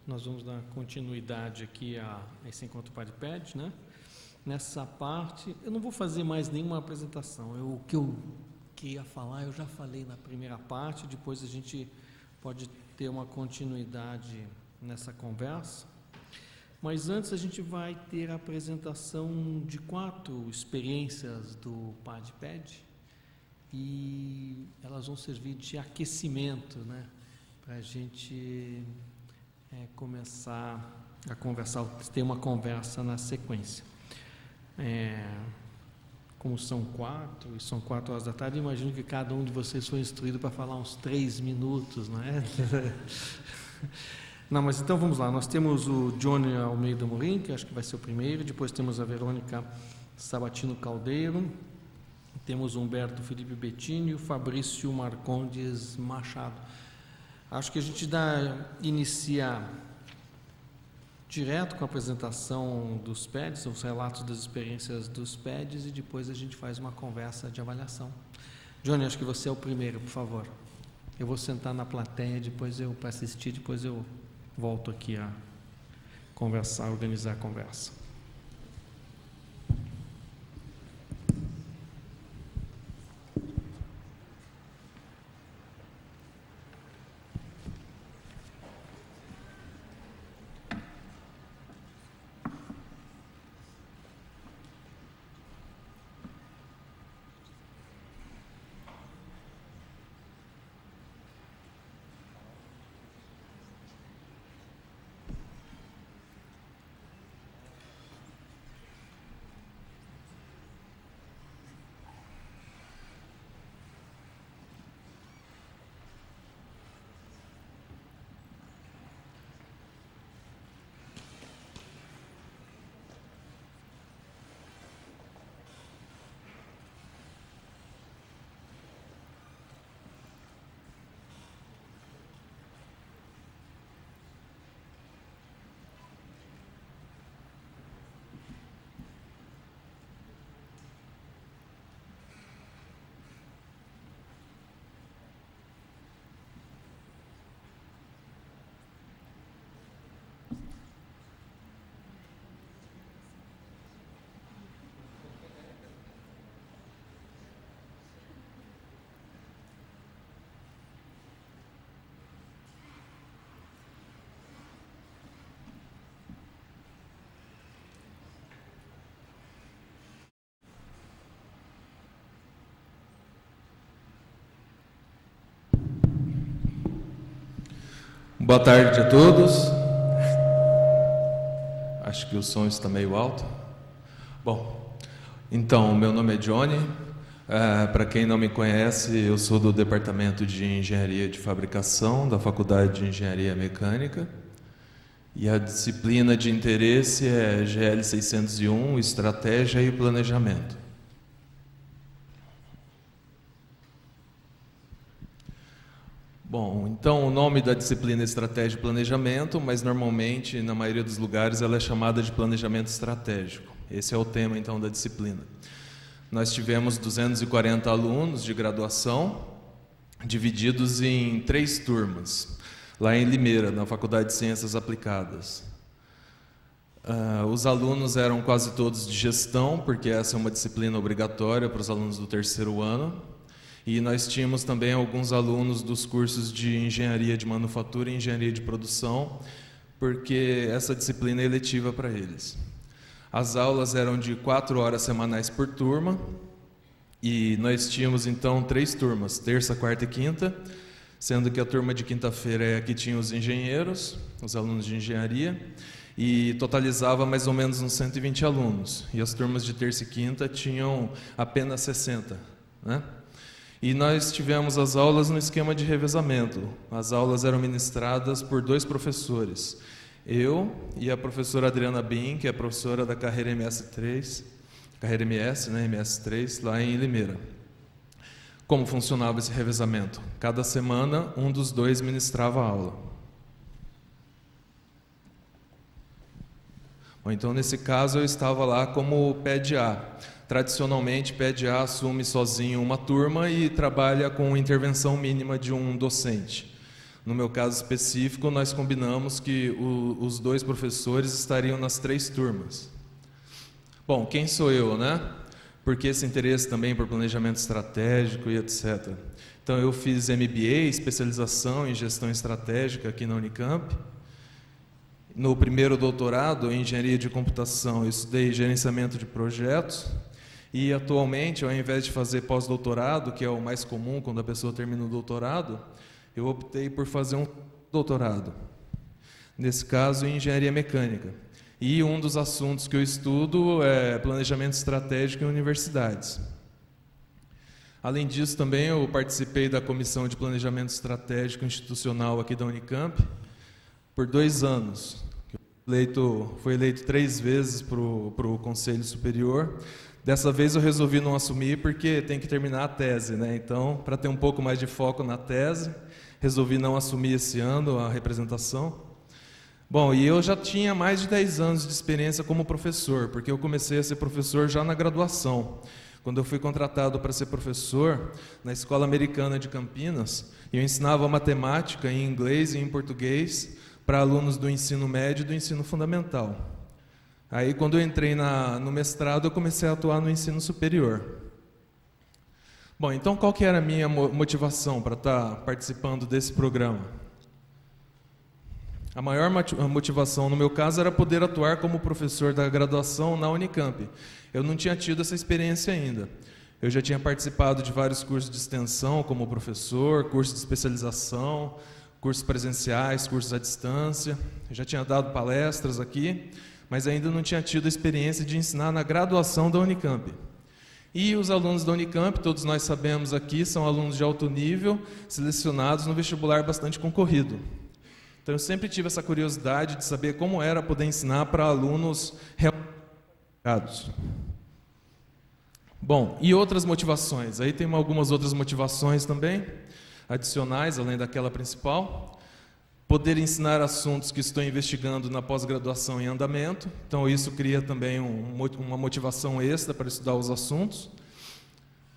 nós vamos dar continuidade aqui a esse encontro PAD-PED, né? Nessa parte, eu não vou fazer mais nenhuma apresentação. O que eu queria falar, eu já falei na primeira parte, depois a gente pode ter uma continuidade nessa conversa. Mas antes a gente vai ter a apresentação de 4 experiências do PAD-PED e elas vão servir de aquecimento, né? Para a gente começar a conversar, ter uma conversa na sequência. Como são 4 e são 4 horas da tarde, imagino que cada um de vocês foi instruído para falar uns 3 minutos, não é? Não, mas então vamos lá. Nós temos o Johnny Almeida Morim, que acho que vai ser o primeiro, depois temos a Verônica Sabatino Caldeiro, temos o Humberto Felipe Bettini e o Fabrício Marcondes Machado. Acho que a gente inicia direto com a apresentação dos PEDs, os relatos das experiências dos PEDs, e depois a gente faz uma conversa de avaliação. Johnny, acho que você é o primeiro, por favor. Eu vou sentar na plateia, para assistir, depois eu volto aqui a conversar, organizar a conversa. Boa tarde a todos. Acho que o som está meio alto. Bom, então, meu nome é Johnny. Para quem não me conhece, eu sou do Departamento de Engenharia de Fabricação da Faculdade de Engenharia Mecânica. E a disciplina de interesse é GL 601, Estratégia e Planejamento. Bom, então o nome da disciplina é Estratégia e Planejamento, mas normalmente, na maioria dos lugares, ela é chamada de Planejamento Estratégico. Esse é o tema, então, da disciplina. Nós tivemos 240 alunos de graduação, divididos em 3 turmas, lá em Limeira, na Faculdade de Ciências Aplicadas. Os alunos eram quase todos de gestão, porque essa é uma disciplina obrigatória para os alunos do 3º ano. E nós tínhamos também alguns alunos dos cursos de Engenharia de Manufatura e Engenharia de Produção, porque essa disciplina é eletiva para eles. As aulas eram de 4 horas semanais por turma, e nós tínhamos então 3 turmas, terça, quarta e quinta, sendo que a turma de quinta-feira é a que tinha os engenheiros, os alunos de engenharia, e totalizava mais ou menos uns 120 alunos. E as turmas de terça e quinta tinham apenas 60, né? E nós tivemos as aulas no esquema de revezamento. As aulas eram ministradas por 2 professores. Eu e a professora Adriana Bin, que é professora da carreira MS3, carreira MS, né, MS3, lá em Limeira. Como funcionava esse revezamento? Cada semana, um dos 2 ministrava a aula. Bom, então, nesse caso, eu estava lá como PED-A. Tradicionalmente, PED-A assume sozinho uma turma e trabalha com intervenção mínima de um docente. No meu caso específico, nós combinamos que os 2 professores estariam nas 3 turmas. Bom, quem sou eu, né? Por que esse interesse também por planejamento estratégico e etc. Então, eu fiz MBA, especialização em gestão estratégica aqui na Unicamp. No primeiro doutorado, em engenharia de computação, eu estudei gerenciamento de projetos. E, atualmente, ao invés de fazer pós-doutorado, que é o mais comum quando a pessoa termina o doutorado, eu optei por fazer um doutorado. Nesse caso, em engenharia mecânica. E um dos assuntos que eu estudo é planejamento estratégico em universidades. Além disso, também eu participei da Comissão de Planejamento Estratégico Institucional aqui da Unicamp por 2 anos. Fui eleito 3 vezes para o Conselho Superior. Dessa vez eu resolvi não assumir porque tem que terminar a tese, né? Então, para ter um pouco mais de foco na tese, resolvi não assumir esse ano a representação. Bom, e eu já tinha mais de 10 anos de experiência como professor, porque eu comecei a ser professor já na graduação. Quando eu fui contratado para ser professor na Escola Americana de Campinas, eu ensinava matemática em inglês e em português para alunos do ensino médio e do ensino fundamental. Aí, quando eu entrei no mestrado, eu comecei a atuar no ensino superior. Bom, então qual que era a minha motivação para estar participando desse programa? A maior motivação, no meu caso, era poder atuar como professor da graduação na Unicamp. Eu não tinha tido essa experiência ainda. Eu já tinha participado de vários cursos de extensão como professor, cursos de especialização, cursos presenciais, cursos à distância. Eu já tinha dado palestras aqui, mas ainda não tinha tido a experiência de ensinar na graduação da Unicamp. E os alunos da Unicamp, todos nós sabemos aqui, são alunos de alto nível, selecionados no vestibular bastante concorrido. Então, eu sempre tive essa curiosidade de saber como era poder ensinar para alunos realmente. Bom, e outras motivações? Aí tem algumas outras motivações também, adicionais, além daquela principal. Poder ensinar assuntos que estou investigando na pós-graduação em andamento. Então, isso cria também uma motivação extra para estudar os assuntos.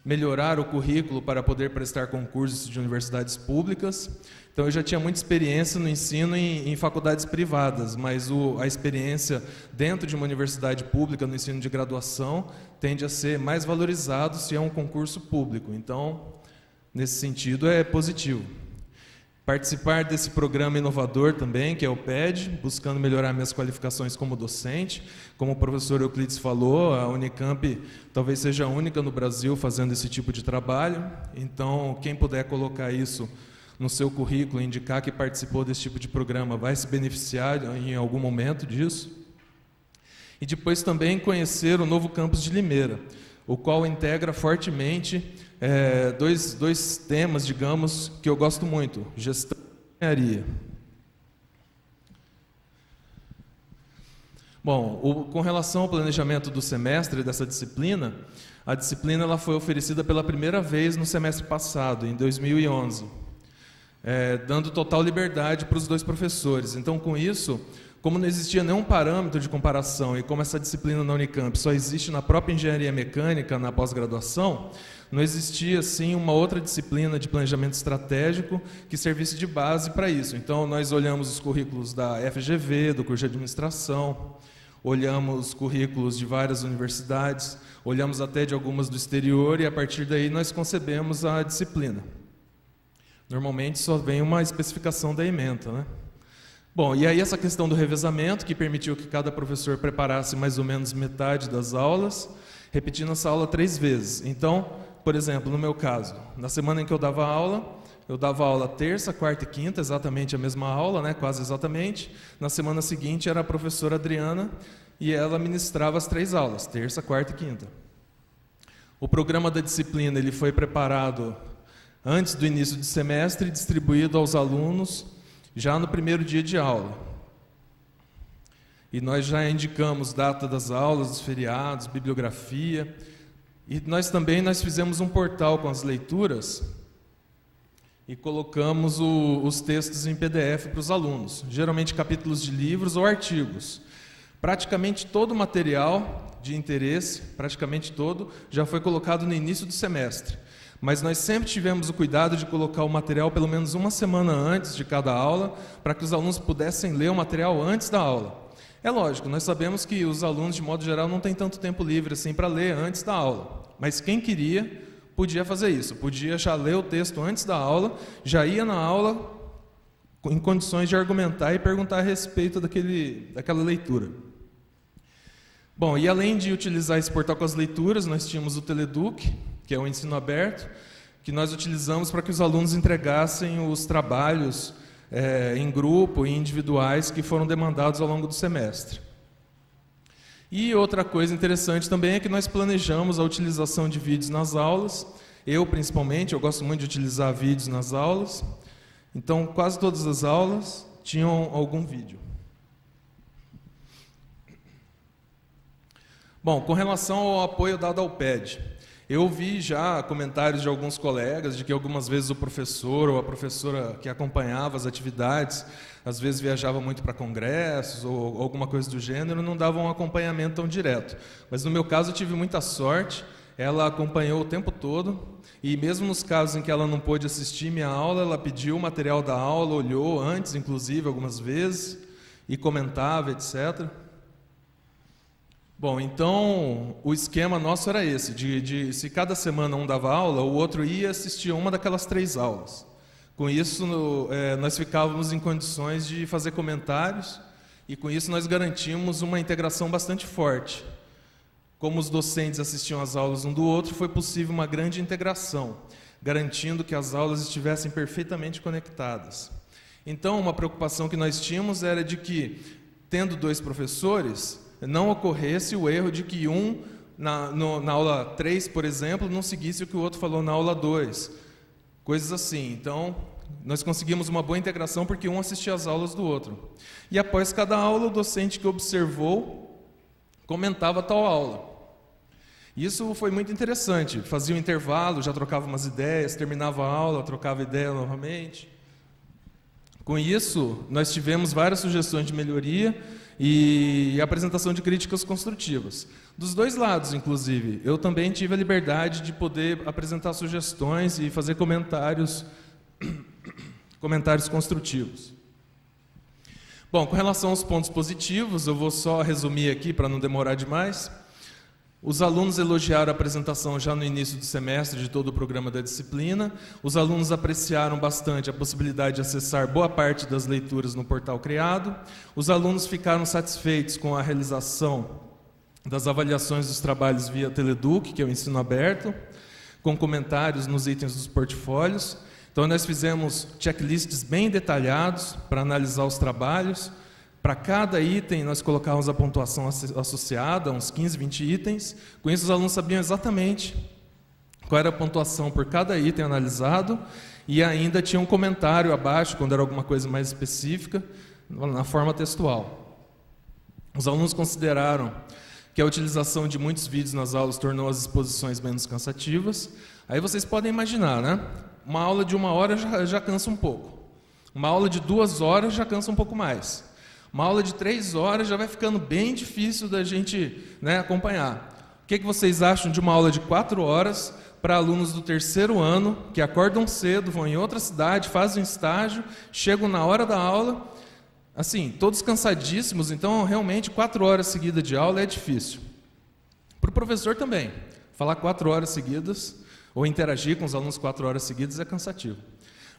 Melhorar o currículo para poder prestar concursos de universidades públicas. Então, eu já tinha muita experiência no ensino em faculdades privadas, mas a experiência dentro de uma universidade pública, no ensino de graduação, tende a ser mais valorizado se é um concurso público. Então, nesse sentido, é positivo. Participar desse programa inovador também, que é o PED, buscando melhorar minhas qualificações como docente. Como o professor Euclides falou, a Unicamp talvez seja a única no Brasil fazendo esse tipo de trabalho. Então, quem puder colocar isso no seu currículo, indicar que participou desse tipo de programa, vai se beneficiar em algum momento disso. E depois também conhecer o novo campus de Limeira, o qual integra fortemente dois temas, digamos, que eu gosto muito: gestão e engenharia. Bom, com relação ao planejamento do semestre dessa disciplina, a disciplina ela foi oferecida pela primeira vez no semestre passado, em 2011, dando total liberdade para os 2 professores. Então, com isso, como não existia nenhum parâmetro de comparação e como essa disciplina na Unicamp só existe na própria engenharia mecânica, na pós-graduação, não existia, assim, uma outra disciplina de planejamento estratégico que servisse de base para isso. Então, nós olhamos os currículos da FGV, do curso de administração, olhamos currículos de várias universidades, olhamos até de algumas do exterior e, a partir daí, nós concebemos a disciplina. Normalmente, só vem uma especificação da ementa, né? Bom, e aí essa questão do revezamento, que permitiu que cada professor preparasse mais ou menos metade das aulas, repetindo essa aula 3 vezes. Então, por exemplo, no meu caso, na semana em que eu dava aula terça, quarta e quinta, exatamente a mesma aula, né, quase exatamente. Na semana seguinte era a professora Adriana e ela ministrava as 3 aulas, terça, quarta e quinta. O programa da disciplina ele foi preparado antes do início do semestre e distribuído aos alunos já no primeiro dia de aula. E nós já indicamos data das aulas, dos feriados, bibliografia. E nós fizemos um portal com as leituras e colocamos os textos em PDF para os alunos, geralmente capítulos de livros ou artigos. Praticamente todo o material de interesse, praticamente todo, já foi colocado no início do semestre. mas nós sempre tivemos o cuidado de colocar o material pelo menos uma semana antes de cada aula, para que os alunos pudessem ler o material antes da aula. É lógico, nós sabemos que os alunos, de modo geral, não têm tanto tempo livre assim para ler antes da aula, mas quem queria podia fazer isso, podia já ler o texto antes da aula, já ia na aula em condições de argumentar e perguntar a respeito daquela leitura. Bom, e além de utilizar esse portal com as leituras, nós tínhamos o Teleduc, que é o ensino aberto, que nós utilizamos para que os alunos entregassem os trabalhos em grupo e individuais que foram demandados ao longo do semestre. E outra coisa interessante também é que nós planejamos a utilização de vídeos nas aulas. Eu, principalmente, eu gosto muito de utilizar vídeos nas aulas. Então, quase todas as aulas tinham algum vídeo. Bom, com relação ao apoio dado ao PED, eu vi já comentários de alguns colegas de que algumas vezes o professor ou a professora que acompanhava as atividades, às vezes viajava muito para congressos ou alguma coisa do gênero, não dava um acompanhamento tão direto. Mas no meu caso eu tive muita sorte, ela acompanhou o tempo todo e mesmo nos casos em que ela não pôde assistir minha aula, ela pediu o material da aula, olhou antes, inclusive, algumas vezes, e comentava, etc. Bom, então o esquema nosso era esse, de se cada semana um dava aula, o outro ia assistir uma daquelas 3 aulas. Com isso, nós ficávamos em condições de fazer comentários e com isso nós garantimos uma integração bastante forte. Como os docentes assistiam às aulas um do outro, foi possível uma grande integração, garantindo que as aulas estivessem perfeitamente conectadas. Então, uma preocupação que nós tínhamos era de que, tendo 2 professores, não ocorresse o erro de que um, na aula 3, por exemplo, não seguisse o que o outro falou na aula 2. Coisas assim. Então, nós conseguimos uma boa integração porque um assistia às aulas do outro. E após cada aula, o docente que observou comentava tal aula. Isso foi muito interessante. Fazia um intervalo, já trocava umas ideias, terminava a aula, trocava ideia novamente. Com isso, nós tivemos várias sugestões de melhoria e apresentação de críticas construtivas. Dos 2 lados, inclusive. Eu também tive a liberdade de poder apresentar sugestões e fazer comentários construtivos. Bom, com relação aos pontos positivos, eu vou só resumir aqui para não demorar demais. Os alunos elogiaram a apresentação já no início do semestre de todo o programa da disciplina. Os alunos apreciaram bastante a possibilidade de acessar boa parte das leituras no portal criado. Os alunos ficaram satisfeitos com a realização das avaliações dos trabalhos via Teleduc, que é o ensino aberto, com comentários nos itens dos portfólios. Então, nós fizemos checklists bem detalhados para analisar os trabalhos. Para cada item, nós colocávamos a pontuação associada, uns 15, 20 itens. Com isso, os alunos sabiam exatamente qual era a pontuação por cada item analisado e ainda tinha um comentário abaixo, quando era alguma coisa mais específica, na forma textual. Os alunos consideraram que a utilização de muitos vídeos nas aulas tornou as exposições menos cansativas. Aí vocês podem imaginar, né? Uma aula de 1 hora já cansa um pouco. Uma aula de 2 horas já cansa um pouco mais. Uma aula de 3 horas já vai ficando bem difícil da gente, acompanhar. O que vocês acham de uma aula de 4 horas para alunos do 3º ano, que acordam cedo, vão em outra cidade, fazem um estágio, chegam na hora da aula, assim, todos cansadíssimos, então realmente 4 horas seguidas de aula é difícil. Para o professor também, falar 4 horas seguidas, ou interagir com os alunos 4 horas seguidas é cansativo.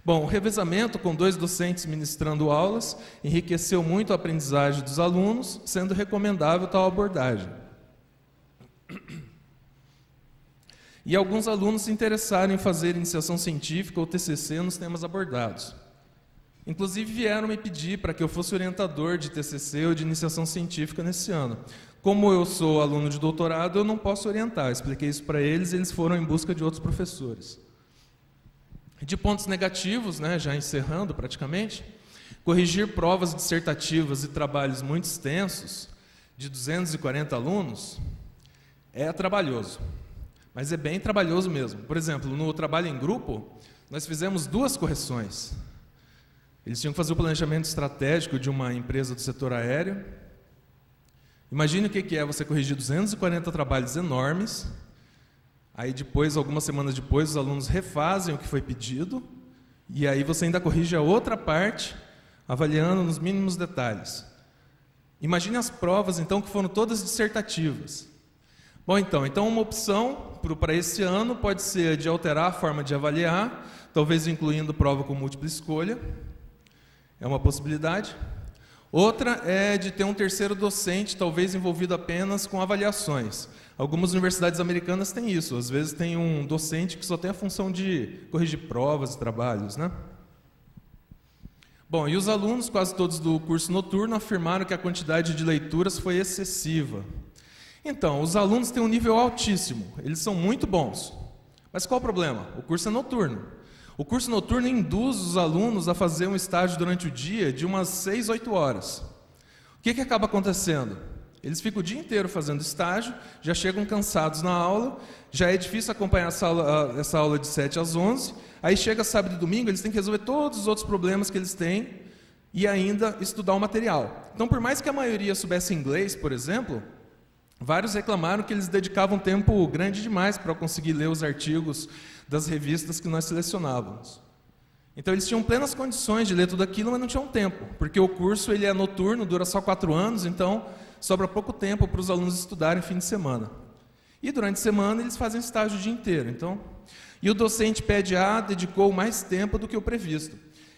Bom, o revezamento com 2 docentes ministrando aulas enriqueceu muito a aprendizagem dos alunos, sendo recomendável tal abordagem. E alguns alunos se interessaram em fazer iniciação científica ou TCC nos temas abordados. Inclusive vieram me pedir para que eu fosse orientador de TCC ou de iniciação científica nesse ano. Como eu sou aluno de doutorado, eu não posso orientar. Expliquei isso para eles e eles foram em busca de outros professores. De pontos negativos, já encerrando praticamente, corrigir provas dissertativas e trabalhos muito extensos, de 240 alunos, é trabalhoso, mas é bem trabalhoso mesmo. Por exemplo, no trabalho em grupo, nós fizemos 2 correções. Eles tinham que fazer o planejamento estratégico de uma empresa do setor aéreo. Imagine o que é você corrigir 240 trabalhos enormes. Aí depois, algumas semanas depois, os alunos refazem o que foi pedido, e aí você ainda corrige a outra parte, avaliando nos mínimos detalhes. Imagine as provas, então, que foram todas dissertativas. Bom, então uma opção para esse ano pode ser de alterar a forma de avaliar, talvez incluindo prova com múltipla escolha. É uma possibilidade. Outra é de ter um terceiro docente, talvez envolvido apenas com avaliações. Algumas universidades americanas têm isso. Às vezes tem um docente que só tem a função de corrigir provas e trabalhos, né? Bom, e os alunos, quase todos do curso noturno, afirmaram que a quantidade de leituras foi excessiva. Então, os alunos têm um nível altíssimo, eles são muito bons. Mas qual o problema? O curso é noturno. O curso noturno induz os alunos a fazer um estágio durante o dia de umas 6, 8 horas. O que acaba acontecendo? Eles ficam o dia inteiro fazendo estágio, já chegam cansados na aula, já é difícil acompanhar essa aula de 7 às 11, aí chega sábado e domingo, eles têm que resolver todos os outros problemas que eles têm e ainda estudar o material. Então, por mais que a maioria soubesse inglês, por exemplo, vários reclamaram que eles dedicavam um tempo grande demais para conseguir ler os artigos das revistas que nós selecionávamos. Então, eles tinham plenas condições de ler tudo aquilo, mas não tinham tempo, porque o curso ele é noturno, dura só 4 anos, então sobra pouco tempo para os alunos estudarem fim de semana. E durante a semana eles fazem estágio o dia inteiro. Então, e o docente PED-A dedicou mais tempo do que o previsto.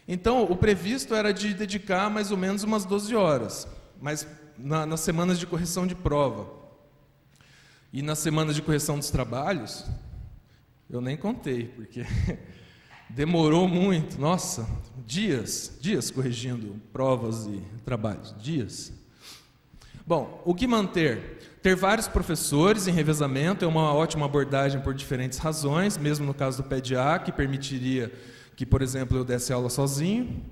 Então, o previsto era de dedicar mais ou menos umas 12 horas, mas nas semanas de correção de prova. E nas semanas de correção dos trabalhos, eu nem contei, porque demorou muito, nossa, dias corrigindo provas e trabalhos, dias. Bom, o que manter? Ter vários professores em revezamento é uma ótima abordagem por diferentes razões, mesmo no caso do PED-A, que permitiria que, por exemplo, eu desse aula sozinho.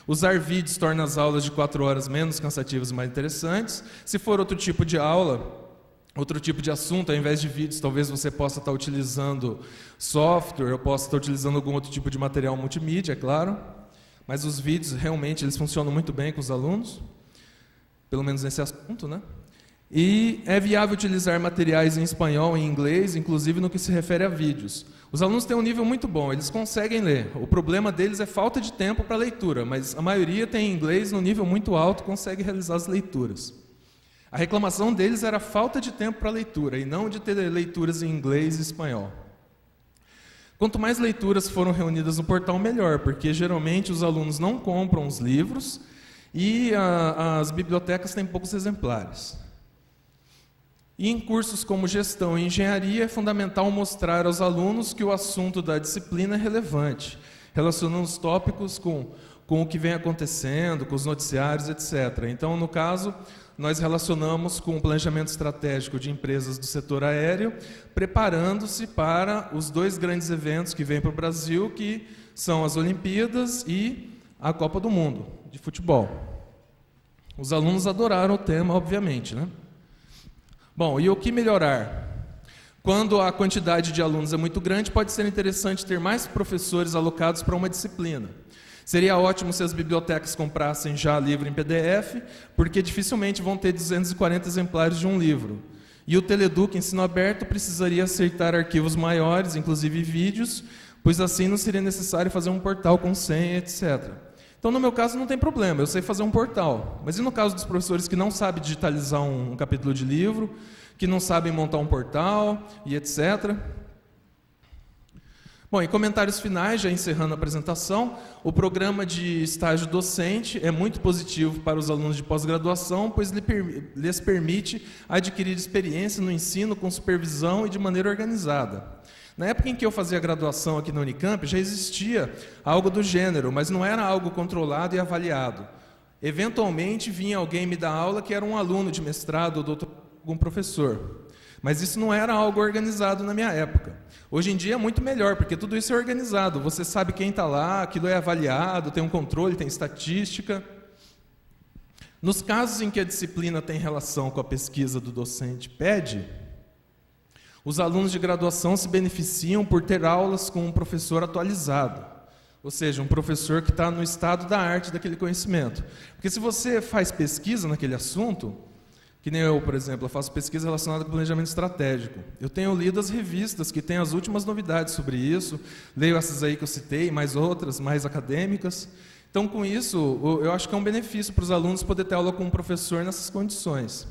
Usar vídeos torna as aulas de 4 horas menos cansativas e mais interessantes. Se for outro tipo de aula, outro tipo de assunto, ao invés de vídeos, talvez você possa estar utilizando software, ou possa estar utilizando algum outro tipo de material multimídia, é claro. Mas os vídeos, realmente, eles funcionam muito bem com os alunos, pelo menos nesse assunto, né? E é viável utilizar materiais em espanhol e em inglês, inclusive no que se refere a vídeos. Os alunos têm um nível muito bom, eles conseguem ler. O problema deles é falta de tempo para leitura, mas a maioria tem inglês no nível muito alto, consegue realizar as leituras. A reclamação deles era a falta de tempo para leitura, e não de ter leituras em inglês e espanhol. Quanto mais leituras foram reunidas no portal, melhor, porque geralmente os alunos não compram os livros e as bibliotecas têm poucos exemplares. E em cursos como gestão e engenharia, é fundamental mostrar aos alunos que o assunto da disciplina é relevante, relacionando os tópicos com o que vem acontecendo, com os noticiários, etc. Então, no caso, nós relacionamos com o planejamento estratégico de empresas do setor aéreo, preparando-se para os 2 grandes eventos que vêm para o Brasil, que são as Olimpíadas e a Copa do Mundo de futebol. Os alunos adoraram o tema, obviamente, né? Bom, e o que melhorar? Quando a quantidade de alunos é muito grande, pode ser interessante ter mais professores alocados para uma disciplina. Seria ótimo se as bibliotecas comprassem já livro em PDF, porque dificilmente vão ter 240 exemplares de um livro. E o Teleduc Ensino Aberto precisaria aceitar arquivos maiores, inclusive vídeos, pois assim não seria necessário fazer um portal com senha, etc. Então, no meu caso, não tem problema, eu sei fazer um portal. Mas e no caso dos professores que não sabem digitalizar um capítulo de livro, que não sabem montar um portal e etc. Bom, em comentários finais, já encerrando a apresentação, o programa de estágio docente é muito positivo para os alunos de pós-graduação, pois lhes permite adquirir experiência no ensino com supervisão e de maneira organizada. Na época em que eu fazia graduação aqui na Unicamp, já existia algo do gênero, mas não era algo controlado e avaliado. Eventualmente, vinha alguém me dar aula que era um aluno de mestrado ou doutorado, algum professor. Mas isso não era algo organizado na minha época. Hoje em dia é muito melhor, porque tudo isso é organizado. Você sabe quem está lá, aquilo é avaliado, tem um controle, tem estatística. Nos casos em que a disciplina tem relação com a pesquisa do docente PED, os alunos de graduação se beneficiam por ter aulas com um professor atualizado, ou seja, um professor que está no estado da arte daquele conhecimento. Porque se você faz pesquisa naquele assunto, Que nem eu, por exemplo, eu faço pesquisa relacionada com planejamento estratégico. Eu tenho lido as revistas que têm as últimas novidades sobre isso, leio essas aí que eu citei, mais outras, mais acadêmicas. Então, com isso, eu acho que é um benefício para os alunos poder ter aula com um professor nessas condições.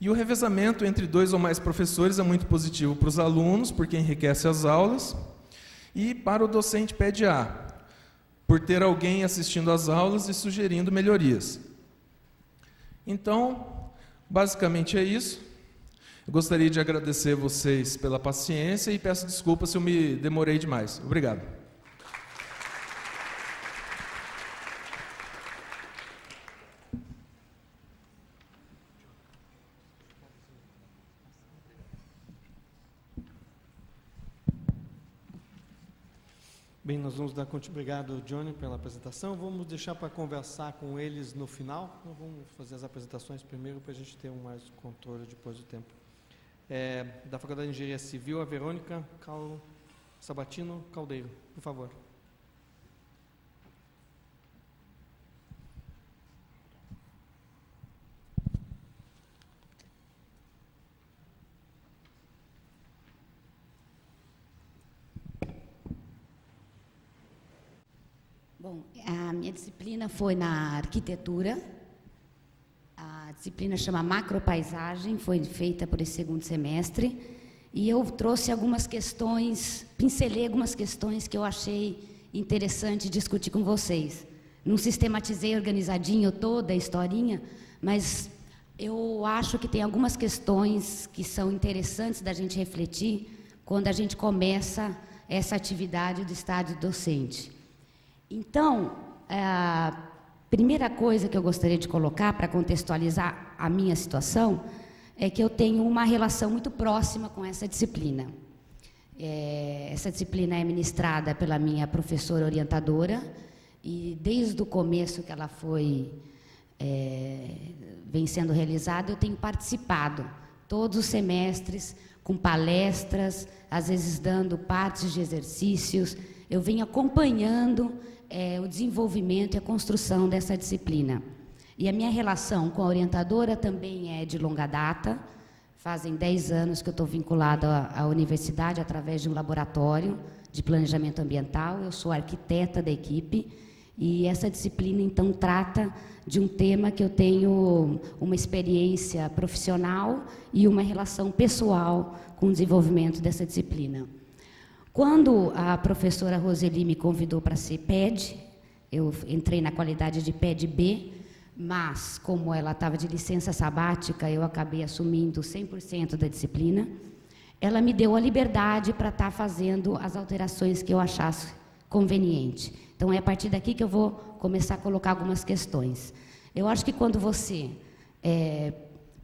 E o revezamento entre 2 ou mais professores é muito positivo para os alunos, porque enriquece as aulas, e para o docente PED-A, por ter alguém assistindo às aulas e sugerindo melhorias. Então, basicamente é isso. Eu gostaria de agradecer vocês pela paciência e peço desculpas se eu me demorei demais. Obrigado. Bem, nós vamos dar continuidade. Obrigado, Johnny, pela apresentação. Vamos deixar para conversar com eles no final. Então, vamos fazer as apresentações primeiro para a gente ter mais controle depois do tempo. Da Faculdade de Engenharia Civil, a Verônica Sabatino Caldeiro, por favor. Bom, a minha disciplina foi na arquitetura. A disciplina chama Macropaisagem, foi feita por esse segundo semestre. E eu trouxe algumas questões, pincelei algumas questões que eu achei interessante discutir com vocês. Não sistematizei organizadinho toda a historinha, mas eu acho que tem algumas questões que são interessantes da gente refletir quando a gente começa essa atividade do estágio docente. Então, a primeira coisa que eu gostaria de colocar para contextualizar a minha situação é que eu tenho uma relação muito próxima com essa disciplina. Essa disciplina é ministrada pela minha professora orientadora e desde o começo que ela vem sendo realizada, eu tenho participado todos os semestres com palestras, às vezes dando partes de exercícios. Eu venho acompanhando o desenvolvimento e a construção dessa disciplina. E a minha relação com a orientadora também é de longa data. Fazem 10 anos que eu estou vinculada à universidade através de um laboratório de planejamento ambiental. Eu sou arquiteta da equipe e essa disciplina, então, trata de um tema que eu tenho uma experiência profissional e uma relação pessoal com o desenvolvimento dessa disciplina. Quando a professora Roseli me convidou para ser PED, eu entrei na qualidade de PED-B, mas, como ela estava de licença sabática, eu acabei assumindo 100% da disciplina. Ela me deu a liberdade para estar fazendo as alterações que eu achasse conveniente. Então, é a partir daqui que eu vou começar a colocar algumas questões. Eu acho que quando você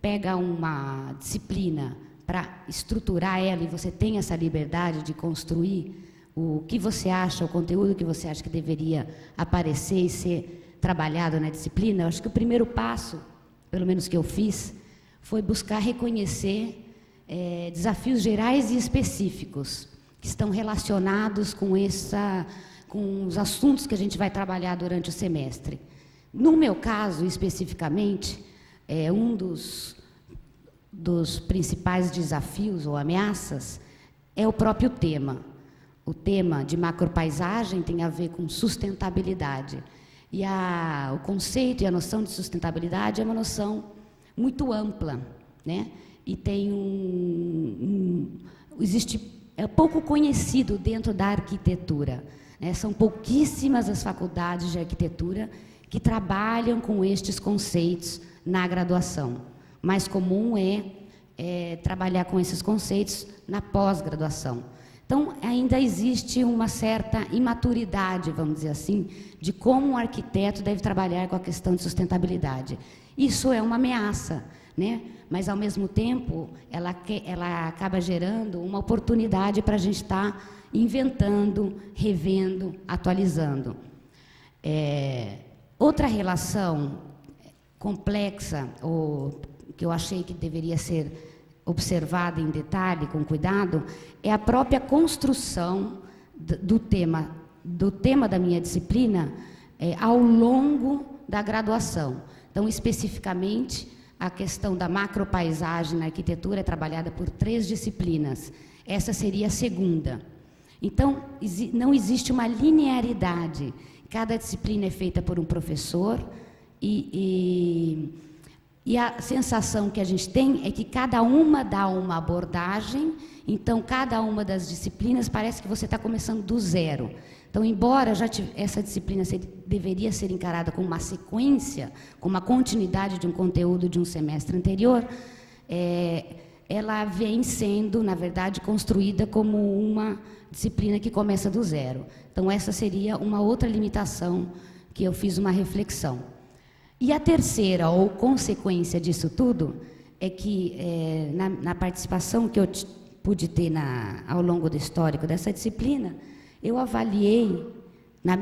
pega uma disciplina para estruturar ela e você tem essa liberdade de construir o que você acha, o conteúdo que você acha que deveria aparecer e ser trabalhado na disciplina, eu acho que o primeiro passo, pelo menos que eu fiz, foi buscar reconhecer desafios gerais e específicos que estão relacionados com os assuntos que a gente vai trabalhar durante o semestre. No meu caso, especificamente, um dos principais desafios ou ameaças é o próprio tema. O tema de macropaisagem tem a ver com sustentabilidade. E o conceito e a noção de sustentabilidade é uma noção muito ampla, né? E tem é pouco conhecido dentro da arquitetura, né? São pouquíssimas as faculdades de arquitetura que trabalham com estes conceitos na graduação. Mais comum é trabalhar com esses conceitos na pós-graduação. Então, ainda existe uma certa imaturidade, vamos dizer assim, de como um arquiteto deve trabalhar com a questão de sustentabilidade. Isso é uma ameaça, né? Mas, ao mesmo tempo, ela acaba gerando uma oportunidade para a gente estar inventando, revendo, atualizando. Outra relação complexa, ou que eu achei que deveria ser observada em detalhe, com cuidado, é a própria construção do tema da minha disciplina ao longo da graduação. Então, especificamente, a questão da macropaisagem na arquitetura é trabalhada por 3 disciplinas. Essa seria a segunda. Então, não existe uma linearidade. Cada disciplina é feita por um professor e a sensação que a gente tem é que cada uma dá uma abordagem, então cada uma das disciplinas parece que você está começando do zero. Então, embora essa disciplina deveria ser encarada como uma sequência, como uma continuidade de um conteúdo de um semestre anterior, ela vem sendo, na verdade, construída como uma disciplina que começa do zero. Então, essa seria uma outra limitação que eu fiz uma reflexão. E a terceira, ou consequência disso tudo, é que na participação que eu pude ter ao longo do histórico dessa disciplina, eu avaliei,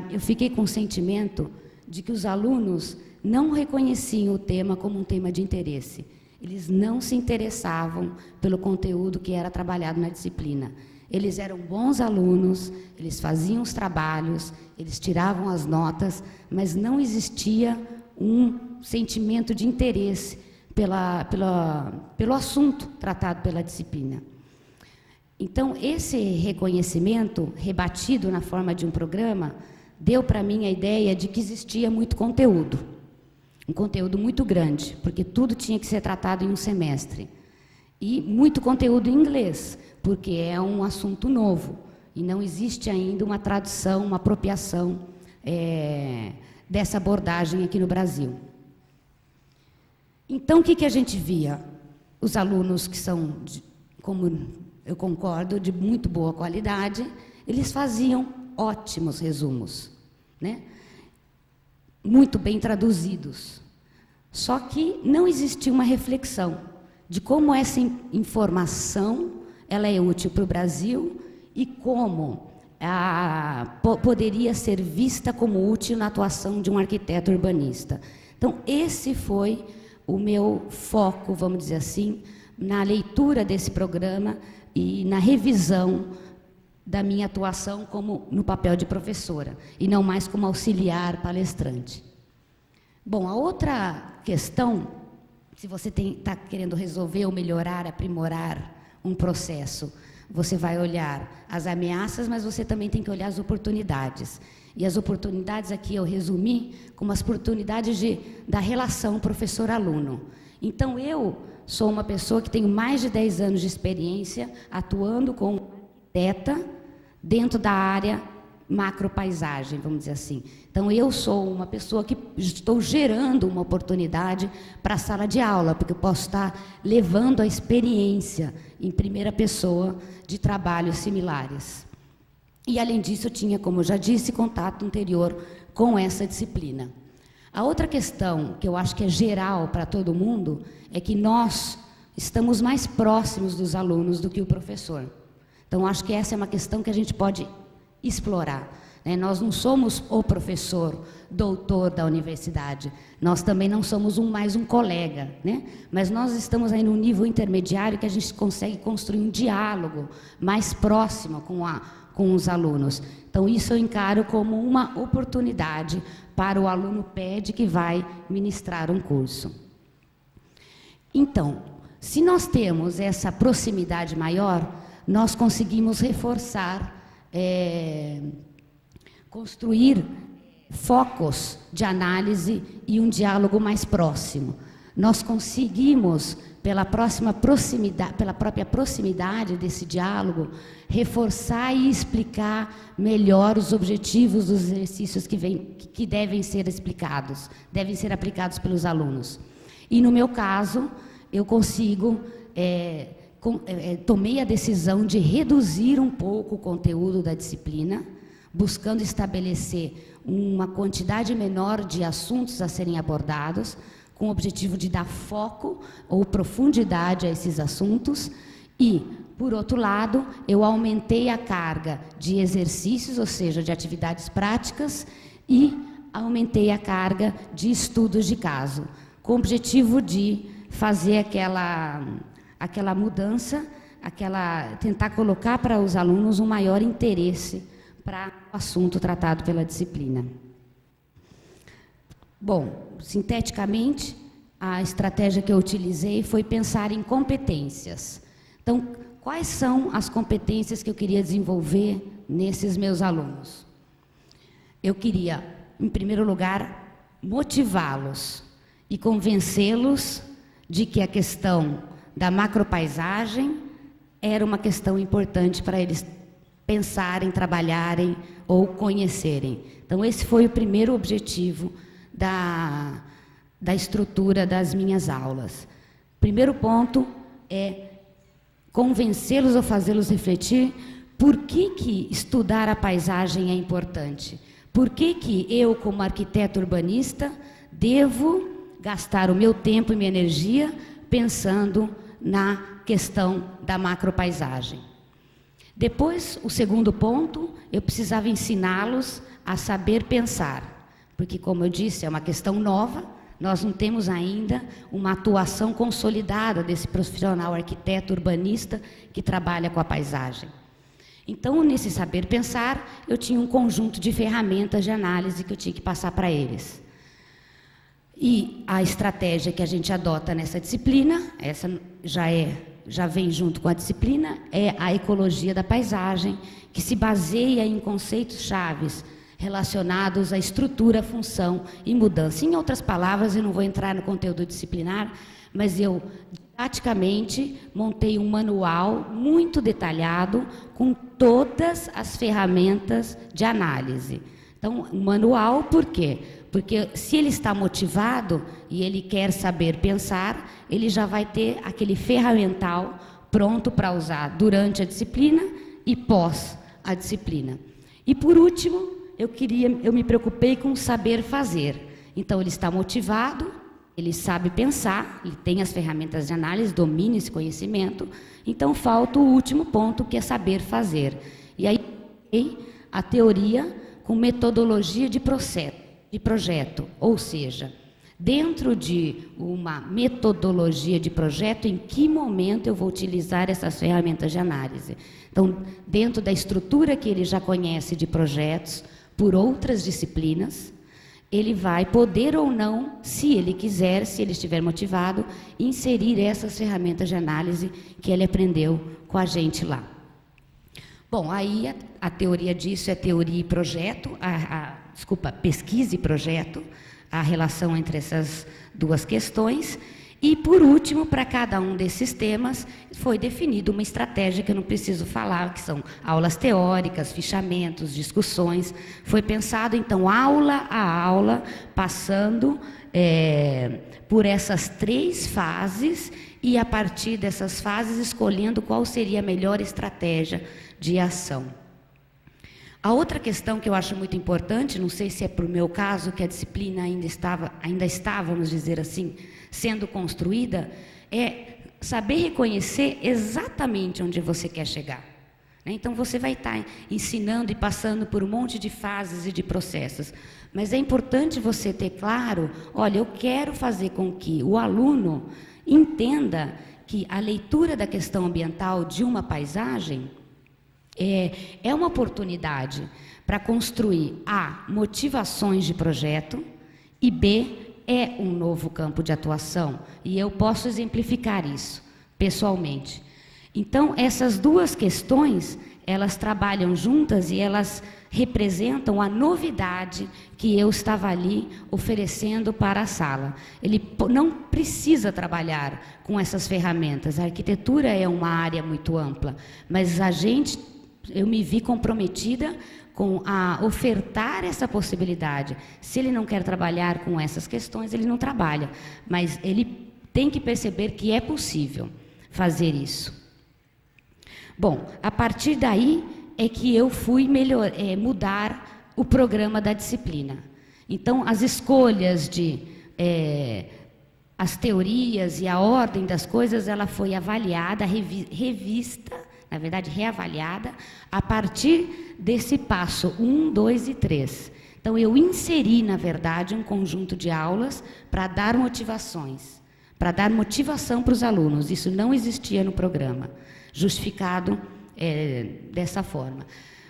eu fiquei com o sentimento de que os alunos não reconheciam o tema como um tema de interesse. Eles não se interessavam pelo conteúdo que era trabalhado na disciplina. Eles eram bons alunos, eles faziam os trabalhos, eles tiravam as notas, mas não existia um sentimento de interesse pelo assunto tratado pela disciplina. Então, esse reconhecimento, rebatido na forma de um programa, deu para mim a ideia de que existia muito conteúdo, um conteúdo muito grande, porque tudo tinha que ser tratado em um semestre. E muito conteúdo em inglês, porque é um assunto novo, e não existe ainda uma tradução, uma apropriação dessa abordagem aqui no Brasil. Então, o que a gente via? Os alunos que são, como eu concordo, de muito boa qualidade, eles faziam ótimos resumos, né? Muito bem traduzidos. Só que não existia uma reflexão de como essa informação ela é útil para o Brasil e como poderia ser vista como útil na atuação de um arquiteto urbanista. Então, esse foi o meu foco, vamos dizer assim, na leitura desse programa e na revisão da minha atuação no papel de professora, e não mais como auxiliar palestrante. Bom, a outra questão, se você está querendo resolver ou melhorar, aprimorar um processo, você vai olhar as ameaças, mas você também tem que olhar as oportunidades. E as oportunidades aqui eu resumi como as oportunidades da relação professor-aluno. Então, eu sou uma pessoa que tenho mais de 10 anos de experiência atuando como arquiteta dentro da área macropaisagem, vamos dizer assim. Então, eu sou uma pessoa que estou gerando uma oportunidade para a sala de aula, porque eu posso estar levando a experiência em primeira pessoa de trabalhos similares. E, além disso, eu tinha, como eu já disse, contato anterior com essa disciplina. A outra questão, que eu acho que é geral para todo mundo, é que nós estamos mais próximos dos alunos do que o professor. Então, acho que essa é uma questão que a gente pode explorar, né? Nós não somos o professor, doutor da universidade, nós também não somos mais um colega, né? Mas nós estamos aí num nível intermediário que a gente consegue construir um diálogo mais próximo com os alunos. Então, isso eu encaro como uma oportunidade para o aluno PED que vai ministrar um curso. Então, se nós temos essa proximidade maior, nós conseguimos reforçar, construir focos de análise e um diálogo mais próximo. Nós conseguimos, pela própria proximidade desse diálogo, reforçar e explicar melhor os objetivos dos exercícios que devem ser explicados, devem ser aplicados pelos alunos. E, no meu caso, eu consigo, tomei a decisão de reduzir um pouco o conteúdo da disciplina, buscando estabelecer uma quantidade menor de assuntos a serem abordados, com o objetivo de dar foco ou profundidade a esses assuntos. E, por outro lado, eu aumentei a carga de exercícios, ou seja, de atividades práticas, e aumentei a carga de estudos de caso, com o objetivo de fazer aquela mudança, tentar colocar para os alunos um maior interesse para o assunto tratado pela disciplina. Bom, sinteticamente, a estratégia que eu utilizei foi pensar em competências. Então, quais são as competências que eu queria desenvolver nesses meus alunos? Eu queria, em primeiro lugar, motivá-los e convencê-los de que a questão da macropaisagem era uma questão importante para eles pensarem, trabalharem ou conhecerem. Então, esse foi o primeiro objetivo da estrutura das minhas aulas. Primeiro ponto é convencê-los ou fazê-los refletir por que estudar a paisagem é importante. Por que eu, como arquiteto urbanista, devo gastar o meu tempo e minha energia pensando na questão da macropaisagem. Depois, o segundo ponto, eu precisava ensiná-los a saber pensar, porque, como eu disse, é uma questão nova, nós não temos ainda uma atuação consolidada desse profissional arquiteto urbanista que trabalha com a paisagem. Então, nesse saber pensar, eu tinha um conjunto de ferramentas de análise que eu tinha que passar para eles. E a estratégia que a gente adota nessa disciplina, essa já vem junto com a disciplina, é a ecologia da paisagem, que se baseia em conceitos chaves relacionados à estrutura, função e mudança. Em outras palavras, eu não vou entrar no conteúdo disciplinar, mas eu praticamente montei um manual muito detalhado com todas as ferramentas de análise. Então, um manual, por quê? Porque se ele está motivado e ele quer saber pensar, ele já vai ter aquele ferramental pronto para usar durante a disciplina e pós a disciplina. E por último, eu me preocupei com o saber fazer. Então, ele está motivado, ele sabe pensar, ele tem as ferramentas de análise, domina esse conhecimento. Então, falta o último ponto, que é saber fazer. E aí, a teoria com metodologia de projeto, ou seja, dentro de uma metodologia de projeto, em que momento eu vou utilizar essas ferramentas de análise? Então, dentro da estrutura que ele já conhece de projetos, por outras disciplinas, ele vai poder ou não, se ele quiser, se ele estiver motivado, inserir essas ferramentas de análise que ele aprendeu com a gente lá. Bom, aí a teoria disso é teoria e projeto, pesquisa e projeto, a relação entre essas duas questões. E, por último, para cada um desses temas, foi definida uma estratégia que eu não preciso falar, que são aulas teóricas, fichamentos, discussões. Foi pensado, então, aula a aula, passando por essas 3 fases e, a partir dessas fases, escolhendo qual seria a melhor estratégia de ação. A outra questão que eu acho muito importante, não sei se é para o meu caso, que a disciplina ainda está, vamos dizer assim, sendo construída, é saber reconhecer exatamente onde você quer chegar. Então, você vai estar ensinando e passando por um monte de fases e de processos, mas é importante você ter claro, olha, eu quero fazer com que o aluno entenda que a leitura da questão ambiental de uma paisagem é uma oportunidade para construir A, motivações de projeto, e B, é um novo campo de atuação, e eu posso exemplificar isso pessoalmente. Então, essas duas questões, elas trabalham juntas e elas representam a novidade que eu estava ali oferecendo para a sala. Ele não precisa trabalhar com essas ferramentas, a arquitetura é uma área muito ampla, mas eu me vi comprometida com a ofertar essa possibilidade. Se ele não quer trabalhar com essas questões, ele não trabalha, mas ele tem que perceber que é possível fazer isso. Bom, a partir daí é que eu fui mudar o programa da disciplina. Então, as escolhas as teorias e a ordem das coisas, ela foi avaliada, revista, na verdade, reavaliada, a partir desse passo 1, 2 e 3. Então, eu inseri, na verdade, um conjunto de aulas para dar motivações, para dar motivação para os alunos. Isso não existia no programa, justificado dessa forma.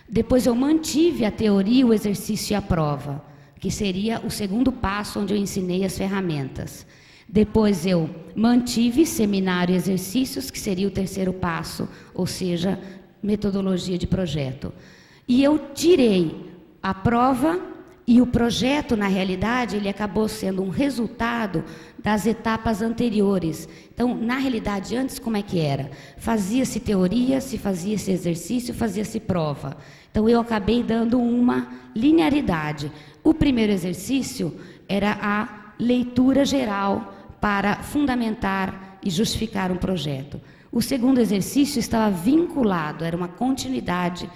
Depois, eu mantive a teoria, o exercício e a prova, que seria o segundo passo, onde eu ensinei as ferramentas. Depois eu mantive seminário e exercícios, que seria o terceiro passo, ou seja, metodologia de projeto. E eu tirei a prova e o projeto, na realidade, ele acabou sendo um resultado das etapas anteriores. Então, na realidade, antes como é que era? Fazia-se teoria, se fazia-se exercício, fazia-se prova. Então, eu acabei dando uma linearidade. O primeiro exercício era a leitura geral para fundamentar e justificar um projeto. O segundo exercício estava vinculado, era uma continuidade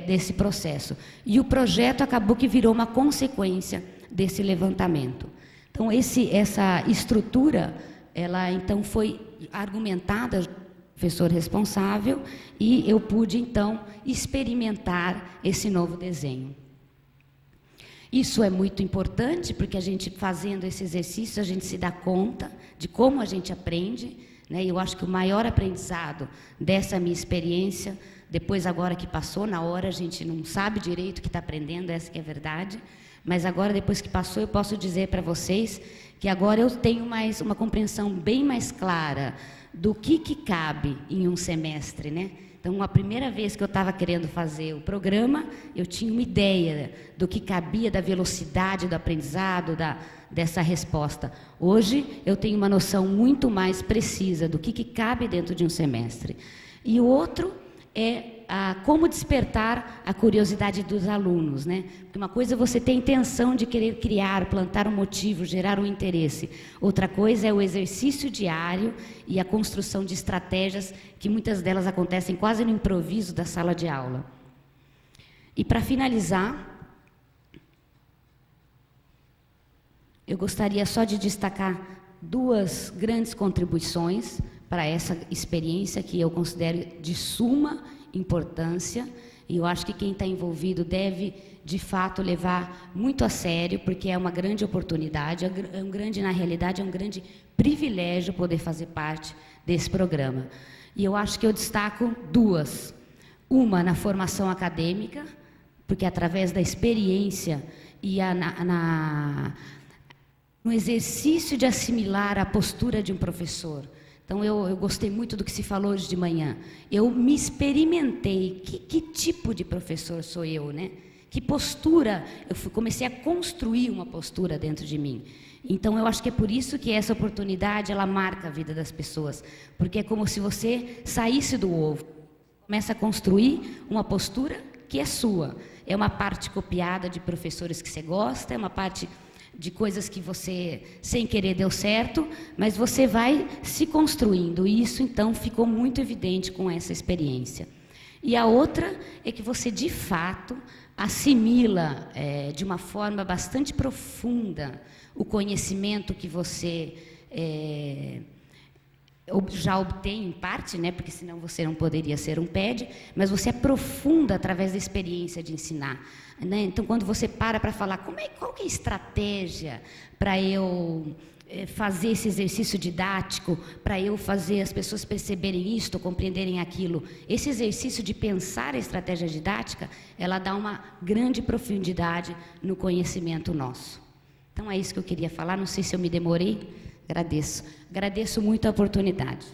desse processo. E o projeto acabou que virou uma consequência desse levantamento. Então, essa estrutura, ela então foi argumentada pelo professor responsável e eu pude então experimentar esse novo desenho. Isso é muito importante, porque a gente fazendo esse exercício, a gente se dá conta de como a gente aprende, né? Eu acho que o maior aprendizado dessa minha experiência, depois agora que passou, na hora a gente não sabe direito o que está aprendendo, essa que é a verdade, mas agora depois que passou eu posso dizer para vocês que agora eu tenho uma compreensão bem mais clara do que cabe em um semestre, né? Então, a primeira vez que eu estava querendo fazer o programa, eu tinha uma ideia do que cabia, da velocidade do aprendizado, dessa resposta. Hoje, eu tenho uma noção muito mais precisa do que cabe dentro de um semestre. E o outro é como despertar a curiosidade dos alunos, né? Porque uma coisa é você ter a intenção de querer criar, plantar um motivo, gerar um interesse. Outra coisa é o exercício diário e a construção de estratégias, que muitas delas acontecem quase no improviso da sala de aula. E para finalizar, eu gostaria só de destacar duas grandes contribuições para essa experiência que eu considero de suma importância, e eu acho que quem está envolvido deve, de fato, levar muito a sério, porque é uma grande oportunidade, na realidade, é um grande privilégio poder fazer parte desse programa. E eu acho que eu destaco duas. Uma na formação acadêmica, porque através da experiência e no exercício de assimilar a postura de um professor. Então, eu gostei muito do que se falou hoje de manhã. Eu me experimentei. Que tipo de professor sou eu, né? Que postura? Comecei a construir uma postura dentro de mim. Então, eu acho que é por isso que essa oportunidade, ela marca a vida das pessoas. Porque é como se você saísse do ovo. Começa a construir uma postura que é sua. É uma parte copiada de professores que você gosta, é uma parte de coisas que você, sem querer, deu certo, mas você vai se construindo, e isso, então, ficou muito evidente com essa experiência. E a outra é que você, de fato, assimila de uma forma bastante profunda o conhecimento que você já obtém em parte, né, porque senão você não poderia ser um PED, mas você aprofunda através da experiência de ensinar, né? Então, quando você para falar qual que é a estratégia para eu fazer esse exercício didático, para eu fazer as pessoas perceberem isto, compreenderem aquilo, esse exercício de pensar a estratégia didática, ela dá uma grande profundidade no conhecimento nosso. Então, é isso que eu queria falar, não sei se eu me demorei. Agradeço muito a oportunidade.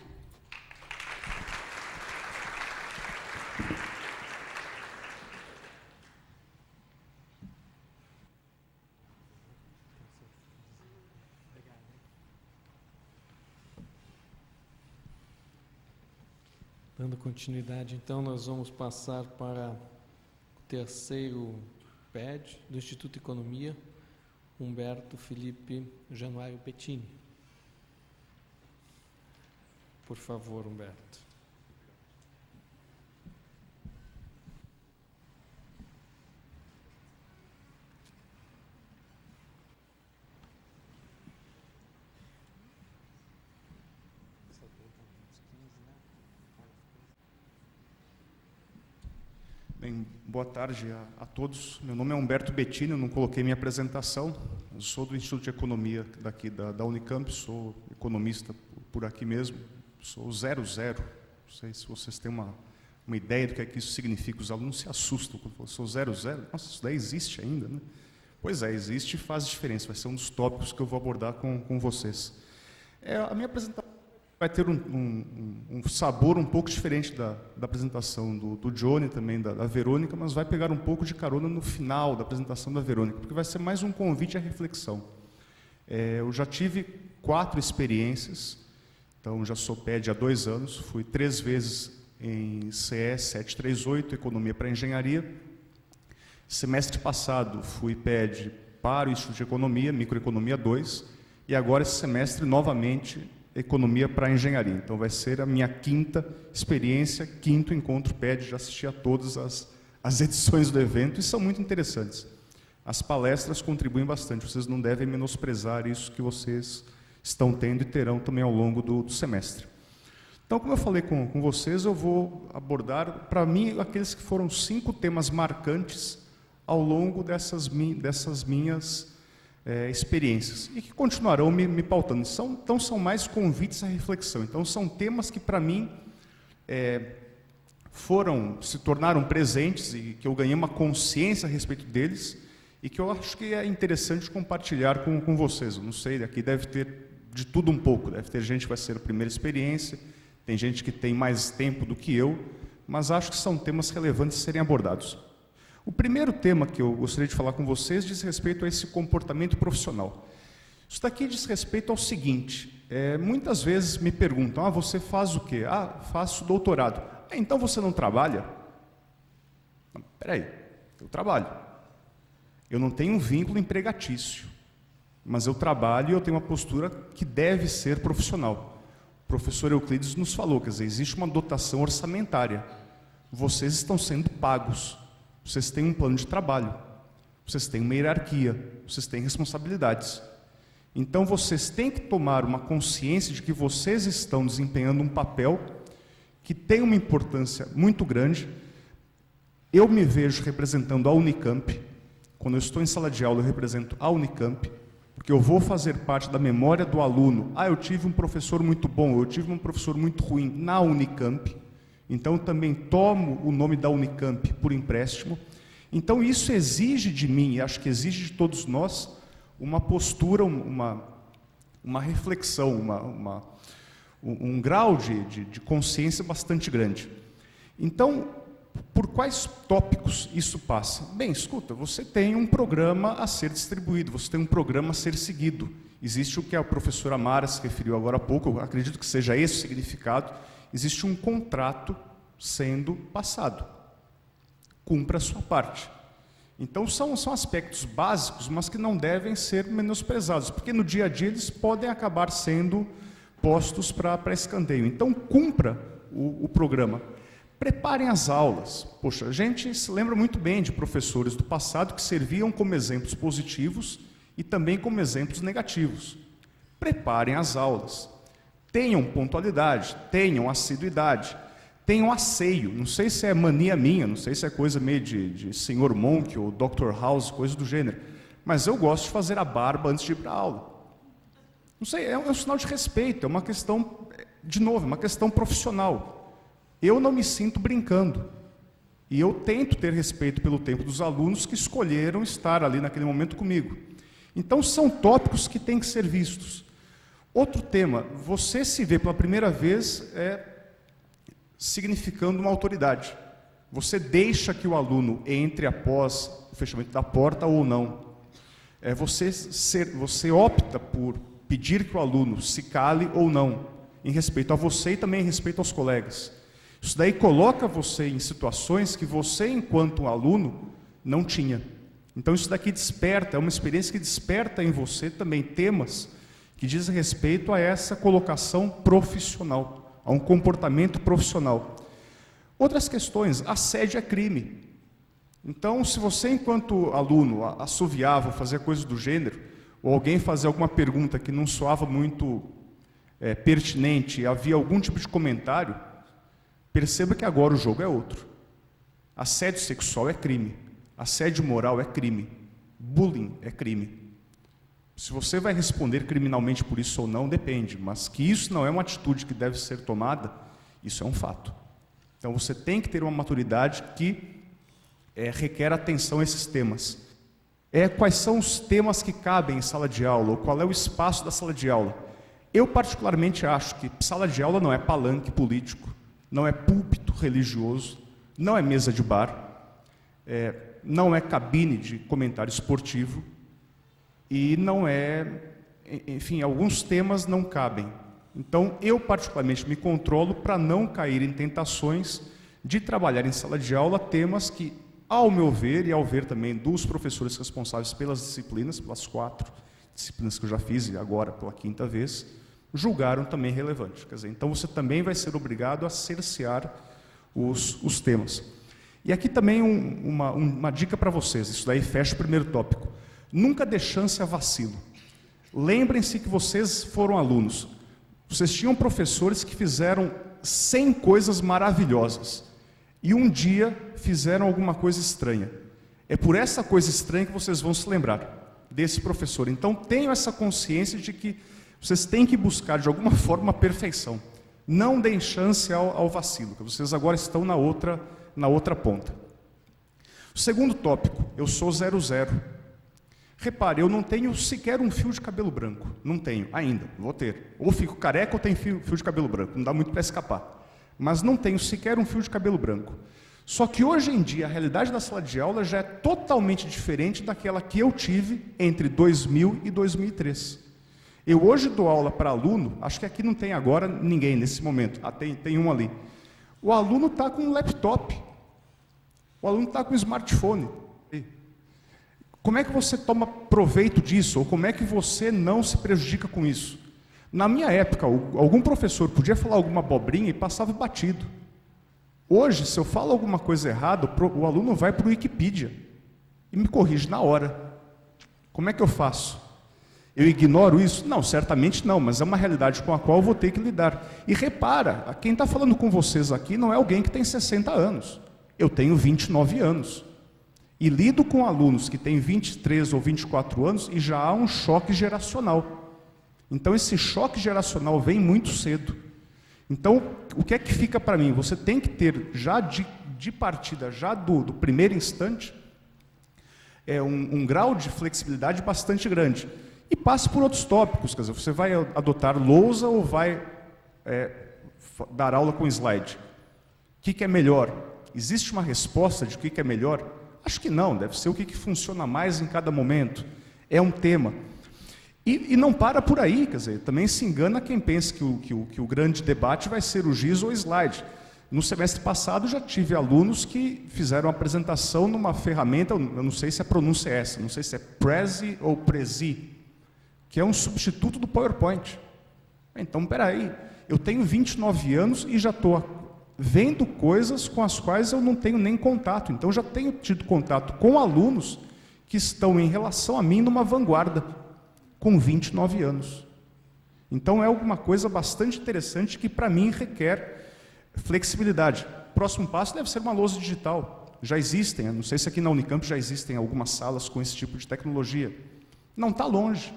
Dando continuidade, então, nós vamos passar para o terceiro PED do Instituto Economia, Humberto Felipe Januário Bettini. Por favor, Humberto. Bem, boa tarde a todos. Meu nome é Humberto Bettini, eu não coloquei minha apresentação. Eu sou do Instituto de Economia daqui da Unicamp, sou economista por aqui mesmo. Sou 00. Não sei se vocês têm uma ideia do que é que isso significa. Os alunos se assustam quando falam, sou 00. Nossa, isso daí existe ainda, né? Pois é, existe e faz diferença. Vai ser um dos tópicos que eu vou abordar com vocês. A minha apresentação vai ter um sabor um pouco diferente da apresentação do Johnny, também da Verônica, mas vai pegar um pouco de carona no final da apresentação da Verônica, porque vai ser mais um convite à reflexão. Eu já tive 4 experiências, então já sou PED há 2 anos, fui 3 vezes em CE 738, Economia para Engenharia. Semestre passado fui PED para o Instituto de Economia, Microeconomia 2, e agora esse semestre novamente Economia para Engenharia. Então vai ser a minha 5ª experiência, 5º encontro PED, já assisti a todas as edições do evento e são muito interessantes. As palestras contribuem bastante, vocês não devem menosprezar isso que vocês estão tendo e terão também ao longo do semestre. Então, como eu falei com vocês, eu vou abordar, para mim, aqueles que foram 5 temas marcantes ao longo dessas minhas experiências e que continuarão me pautando. Então, são mais convites à reflexão. Então, são temas que, para mim, se tornaram presentes e que eu ganhei uma consciência a respeito deles e que eu acho que é interessante compartilhar com vocês. Eu não sei, aqui deve ter de tudo um pouco. Deve ter gente que vai ser a primeira experiência, tem gente que tem mais tempo do que eu, mas acho que são temas relevantes de serem abordados. O primeiro tema que eu gostaria de falar com vocês diz respeito a esse comportamento profissional. Isso daqui diz respeito ao seguinte, muitas vezes me perguntam, você faz o quê? Faço doutorado. Então você não trabalha? Não, peraí, eu trabalho. Eu não tenho um vínculo empregatício, mas eu trabalho e eu tenho uma postura que deve ser profissional. O professor Euclides nos falou, quer dizer, existe uma dotação orçamentária. Vocês estão sendo pagos. Vocês têm um plano de trabalho, vocês têm uma hierarquia, vocês têm responsabilidades. Então, vocês têm que tomar uma consciência de que vocês estão desempenhando um papel que tem uma importância muito grande. Eu me vejo representando a Unicamp. Quando eu estou em sala de aula, eu represento a Unicamp, porque eu vou fazer parte da memória do aluno. Eu tive um professor muito bom, eu tive um professor muito ruim na Unicamp. Então, eu também tomo o nome da Unicamp por empréstimo. Então, isso exige de mim, e acho que exige de todos nós, uma postura, uma reflexão, um grau de consciência bastante grande. Então, por quais tópicos isso passa? Bem, escuta, você tem um programa a ser distribuído, você tem um programa a ser seguido. Existe o que a professora Mara se referiu agora há pouco, eu acredito que seja esse o significado. Existe um contrato sendo passado. Cumpra a sua parte. Então, são aspectos básicos, mas que não devem ser menosprezados, porque no dia a dia eles podem acabar sendo postos para escanteio. Então, cumpra o programa. Preparem as aulas. Poxa, a gente se lembra muito bem de professores do passado que serviam como exemplos positivos e também como exemplos negativos. Preparem as aulas. Tenham pontualidade, tenham assiduidade, tenham asseio. Não sei se é mania minha, não sei se é coisa meio de Sr. Monk ou Dr. House, coisa do gênero, mas eu gosto de fazer a barba antes de ir para a aula. Não sei, é um sinal de respeito, é uma questão, de novo, é uma questão profissional. Eu não me sinto brincando. E eu tento ter respeito pelo tempo dos alunos que escolheram estar ali naquele momento comigo. Então, são tópicos que têm que ser vistos. Outro tema, você se vê pela primeira vez significando uma autoridade. Você deixa que o aluno entre após o fechamento da porta ou não. Você opta por pedir que o aluno se cale ou não, em respeito a você e também em respeito aos colegas. Isso daí coloca você em situações que você, enquanto aluno, não tinha. Então, isso daqui desperta, é uma experiência que desperta em você também temas que dizem respeito a essa colocação profissional, a um comportamento profissional. Outras questões, assédio é crime. Então, se você, enquanto aluno, assoviava ou fazia coisas do gênero, ou alguém fazia alguma pergunta que não soava muito pertinente, havia algum tipo de comentário, perceba que agora o jogo é outro. Assédio sexual é crime. Assédio moral é crime. Bullying é crime. Se você vai responder criminalmente por isso ou não, depende. Mas que isso não é uma atitude que deve ser tomada, isso é um fato. Então você tem que ter uma maturidade que requer atenção a esses temas. quais são os temas que cabem em sala de aula, ou qual é o espaço da sala de aula. Eu particularmente acho que sala de aula não é palanque político, não é púlpito religioso, não é mesa de bar, não é cabine de comentário esportivo e não é, enfim, alguns temas não cabem. Então, eu particularmente me controlo para não cair em tentações de trabalhar em sala de aula temas que, ao meu ver e ao ver também dos professores responsáveis pelas disciplinas, pelas 4 disciplinas que eu já fiz e agora pela 5ª vez, julgaram também relevante. Quer dizer, então você também vai ser obrigado a cercear os temas. E aqui também uma dica para vocês, isso daí fecha o primeiro tópico. Nunca dê chance a vacilo. Lembrem-se que vocês foram alunos. Vocês tinham professores que fizeram 100 coisas maravilhosas e um dia fizeram alguma coisa estranha. É por essa coisa estranha que vocês vão se lembrar desse professor. Então tenham essa consciência de que vocês têm que buscar de alguma forma a perfeição. Não deem chance ao vacilo, que vocês agora estão na outra ponta. O segundo tópico, eu sou 00. Repare, eu não tenho sequer um fio de cabelo branco. Não tenho ainda, vou ter. Ou fico careca ou tenho fio de cabelo branco. Não dá muito para escapar. Mas não tenho sequer um fio de cabelo branco. Só que hoje em dia a realidade da sala de aula já é totalmente diferente daquela que eu tive entre 2000 e 2003. Eu hoje dou aula para aluno, acho que aqui não tem agora ninguém nesse momento. Tem um ali. O aluno está com um laptop. O aluno está com um smartphone. Como é que você toma proveito disso? Ou como é que você não se prejudica com isso? Na minha época, algum professor podia falar alguma abobrinha e passava batido. Hoje, se eu falo alguma coisa errada, o aluno vai para o Wikipedia e me corrige na hora. Como é que eu faço? Eu ignoro isso? Não, certamente não, mas é uma realidade com a qual eu vou ter que lidar. E repara, quem está falando com vocês aqui não é alguém que tem 60 anos. Eu tenho 29 anos. E lido com alunos que têm 23 ou 24 anos e já há um choque geracional. Então esse choque geracional vem muito cedo. Então o que é que fica para mim? Você tem que ter já de partida, já do primeiro instante, um grau de flexibilidade bastante grande. E passe por outros tópicos, quer dizer, você vai adotar lousa ou vai dar aula com slide? O que é melhor? Existe uma resposta de o que é melhor? Acho que não, deve ser o que funciona mais em cada momento. É um tema. E não para por aí, quer dizer, também se engana quem pensa que o grande debate vai ser o giz ou o slide. No semestre passado já tive alunos que fizeram uma apresentação numa ferramenta, eu não sei se a pronúncia é essa, não sei se é Prezi ou Prezi, que é um substituto do PowerPoint. Então, peraí, eu tenho 29 anos e já estou vendo coisas com as quais eu não tenho nem contato. Então, já tenho tido contato com alunos que estão, em relação a mim, numa vanguarda, com 29 anos. Então, é alguma coisa bastante interessante que, para mim, requer flexibilidade. O próximo passo deve ser uma lousa digital. Já existem, não sei se aqui na Unicamp já existem algumas salas com esse tipo de tecnologia. Não está longe.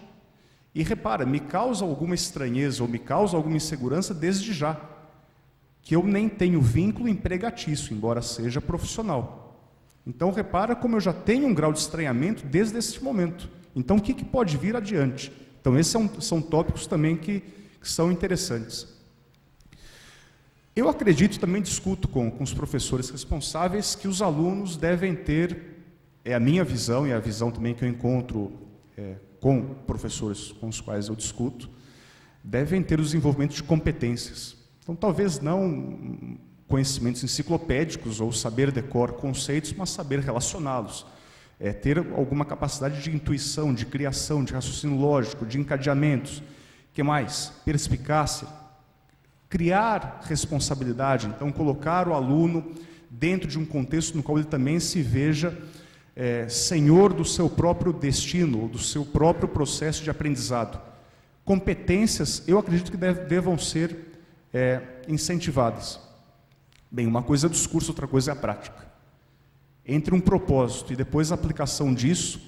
E repara, me causa alguma estranheza ou me causa alguma insegurança desde já, que eu nem tenho vínculo empregatício, embora seja profissional. Então, repara como eu já tenho um grau de estranhamento desde esse momento. Então, o que pode vir adiante? Então, esses são tópicos também que são interessantes. Eu acredito, também discuto com os professores responsáveis, que os alunos devem ter, é a minha visão e a visão também que eu encontro com professores com os quais eu discuto, devem ter o desenvolvimento de competências. Então, talvez não conhecimentos enciclopédicos ou saber decor conceitos, mas saber relacioná-los. Ter alguma capacidade de intuição, de criação, de raciocínio lógico, de encadeamentos. O que mais? Perspicácia. Criar responsabilidade. Então, colocar o aluno dentro de um contexto no qual ele também se veja senhor do seu próprio destino, ou do seu próprio processo de aprendizado. Competências, eu acredito que devam ser incentivadas. Bem, uma coisa é o discurso, outra coisa é a prática. Entre um propósito e depois a aplicação disso,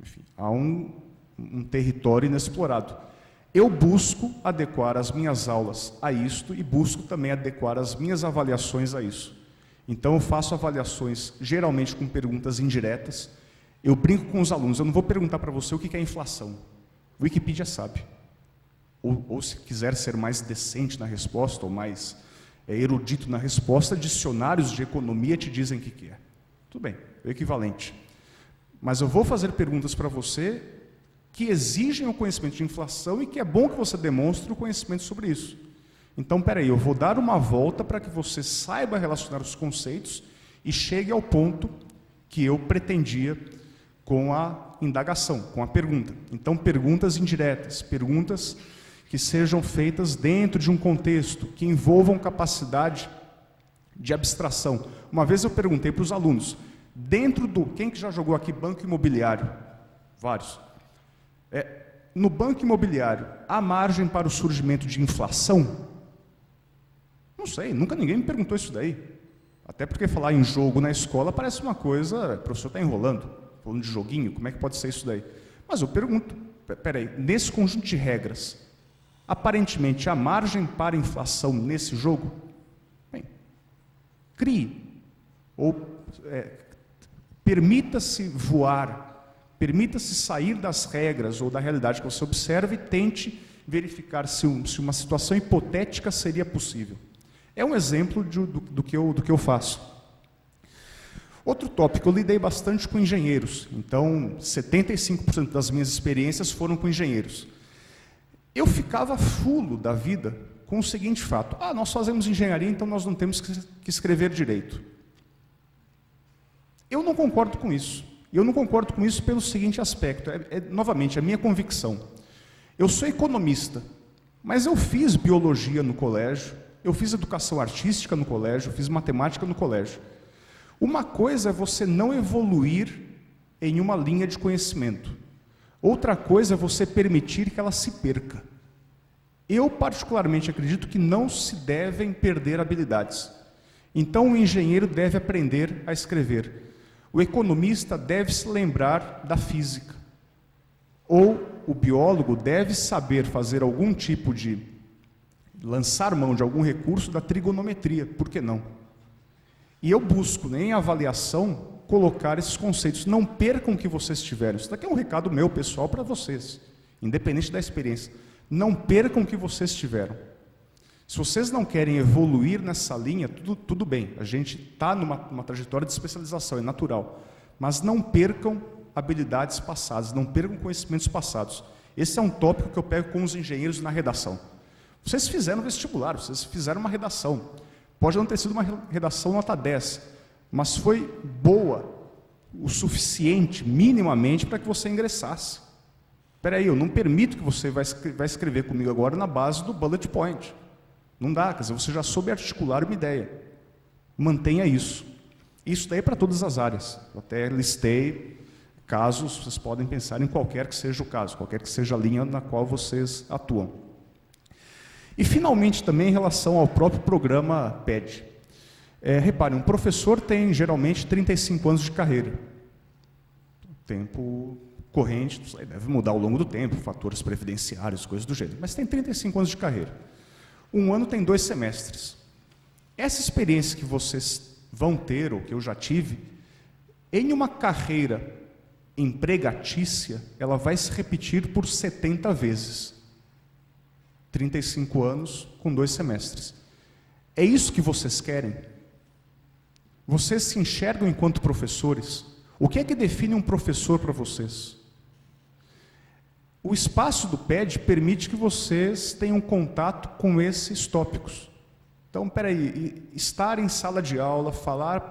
enfim, há um território inexplorado. Eu busco adequar as minhas aulas a isto e busco também adequar as minhas avaliações a isso. Então, eu faço avaliações geralmente com perguntas indiretas. Eu brinco com os alunos, eu não vou perguntar para você o que é inflação. O Wikipedia sabe. Ou se quiser ser mais decente na resposta, ou mais erudito na resposta, dicionários de economia te dizem o que é. Tudo bem, é o equivalente. Mas eu vou fazer perguntas para você que exigem o conhecimento de inflação e que é bom que você demonstre o conhecimento sobre isso. Então, peraí, eu vou dar uma volta para que você saiba relacionar os conceitos e chegue ao ponto que eu pretendia com a indagação, com a pergunta. Então, perguntas indiretas, perguntas que sejam feitas dentro de um contexto, que envolvam capacidade de abstração. Uma vez eu perguntei para os alunos, dentro do... Quem que já jogou aqui banco imobiliário? Vários. No banco imobiliário, há margem para o surgimento de inflação? Não sei, nunca ninguém me perguntou isso daí. Até porque falar em jogo na escola parece uma coisa... O professor está enrolando, falando de joguinho, como é que pode ser isso daí? Mas eu pergunto, peraí, nesse conjunto de regras, aparentemente há margem para inflação nesse jogo? Bem, crie, ou permita-se voar, permita-se sair das regras ou da realidade que você observa e tente verificar se uma situação hipotética seria possível. É um exemplo do que eu faço. Outro tópico, eu lidei bastante com engenheiros, então 75% das minhas experiências foram com engenheiros. Eu ficava fulo da vida com o seguinte fato: nós fazemos engenharia, então nós não temos que escrever direito. Eu não concordo com isso. Eu não concordo com isso pelo seguinte aspecto, novamente, a minha convicção. Eu sou economista, mas eu fiz biologia no colégio, eu fiz educação artística no colégio, eu fiz matemática no colégio. Uma coisa é você não evoluir em uma linha de conhecimento. Outra coisa é você permitir que ela se perca. Eu, particularmente, acredito que não se devem perder habilidades. Então, o engenheiro deve aprender a escrever. O economista deve se lembrar da física. Ou o biólogo deve saber fazer algum tipo de... lançar mão de algum recurso da trigonometria. Por que não? E eu busco, em avaliação, colocar esses conceitos. Não percam o que vocês tiveram. Isso daqui é um recado meu, pessoal, para vocês, independente da experiência. Não percam o que vocês tiveram. Se vocês não querem evoluir nessa linha, tudo bem. A gente está numa trajetória de especialização, é natural. Mas não percam habilidades passadas, não percam conhecimentos passados. Esse é um tópico que eu pego com os engenheiros na redação. Vocês fizeram vestibular, vocês fizeram uma redação. Pode não ter sido uma redação nota 10, mas foi boa o suficiente, minimamente, para que você ingressasse. Espera aí, eu não permito que você vai escrever comigo agora na base do bullet point. Não dá, quer dizer, você já soube articular uma ideia. Mantenha isso. Isso daí é para todas as áreas. Eu até listei casos, vocês podem pensar em qualquer que seja o caso, qualquer que seja a linha na qual vocês atuam. E, finalmente, também em relação ao próprio programa PED. Reparem, um professor tem, geralmente, 35 anos de carreira. Tempo corrente, deve mudar ao longo do tempo, fatores previdenciários, coisas do gênero, mas tem 35 anos de carreira. Um ano tem 2 semestres. Essa experiência que vocês vão ter, ou que eu já tive, em uma carreira empregatícia, ela vai se repetir por 70 vezes. 35 anos com 2 semestres. É isso que vocês querem? Vocês se enxergam enquanto professores? O que é que define um professor para vocês? O espaço do PED permite que vocês tenham contato com esses tópicos. Então, estar em sala de aula, falar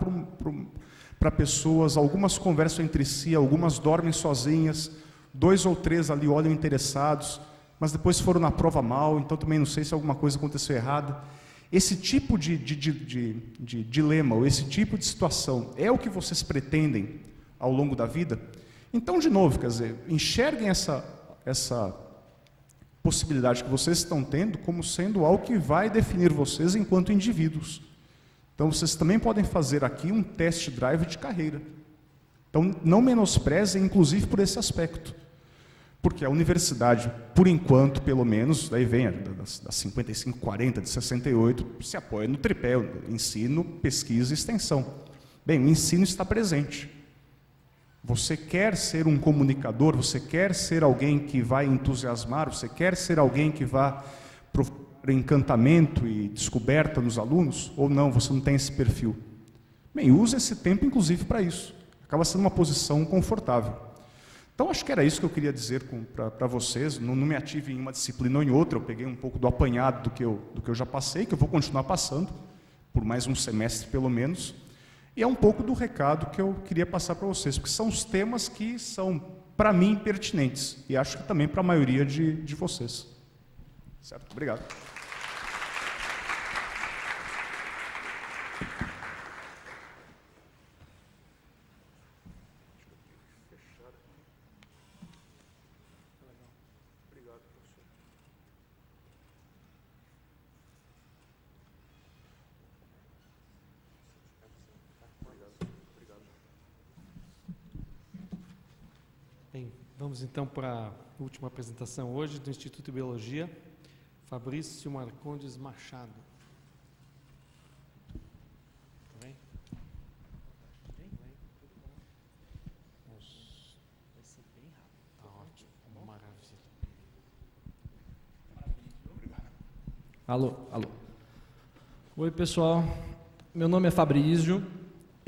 para pessoas, algumas conversam entre si, algumas dormem sozinhas, 2 ou 3 ali olham interessados, mas depois foram na prova mal, então também não sei se alguma coisa aconteceu errada. Esse tipo de dilema, ou esse tipo de situação, é o que vocês pretendem ao longo da vida? Então, de novo, quer dizer, enxerguem essa possibilidade que vocês estão tendo como sendo algo que vai definir vocês enquanto indivíduos. Então, vocês também podem fazer aqui um test drive de carreira. Então, não menosprezem, inclusive, por esse aspecto. Porque a universidade, por enquanto, pelo menos, daí vem das 55, 40, de 68, se apoia no tripé, ensino, pesquisa e extensão. Bem, o ensino está presente. Você quer ser um comunicador? Você quer ser alguém que vai entusiasmar? Você quer ser alguém que vai provocar encantamento e descoberta nos alunos? Ou não, você não tem esse perfil? Bem, use esse tempo, inclusive, para isso. Acaba sendo uma posição confortável. Então, acho que era isso que eu queria dizer para vocês. Não me ative em uma disciplina ou em outra. Eu peguei um pouco do apanhado do que eu já passei, que eu vou continuar passando, por mais um semestre, pelo menos. E é um pouco do recado que eu queria passar para vocês, porque são os temas que são, para mim, pertinentes. E acho que também para a maioria de vocês. Certo? Obrigado. Bem, vamos então para a última apresentação hoje do Instituto de Biologia, Fabrício Marcondes Machado. Tá bem? Vai ser bem rápido. Tá ótimo, maravilha. Alô, alô. Oi, pessoal. Meu nome é Fabrício.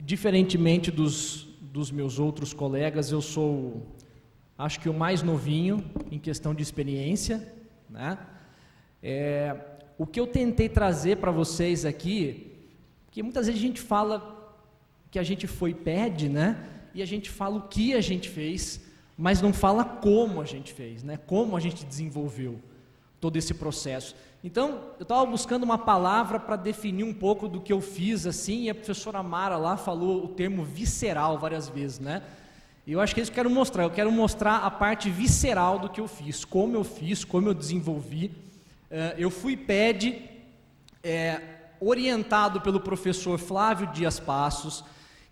Diferentemente dos meus outros colegas, eu sou, acho que o mais novinho em questão de experiência, né? O que eu tentei trazer para vocês aqui, que muitas vezes a gente fala que a gente foi PED, né? E a gente fala o que a gente fez, mas não fala como a gente fez, né? Como a gente desenvolveu todo esse processo. Então, eu estava buscando uma palavra para definir um pouco do que eu fiz, assim, e a professora Mara lá falou o termo visceral várias vezes, né? E eu acho que é isso que eu quero mostrar. Eu quero mostrar a parte visceral do que eu fiz, como eu desenvolvi. Eu fui PED, orientado pelo professor Flávio Dias Passos,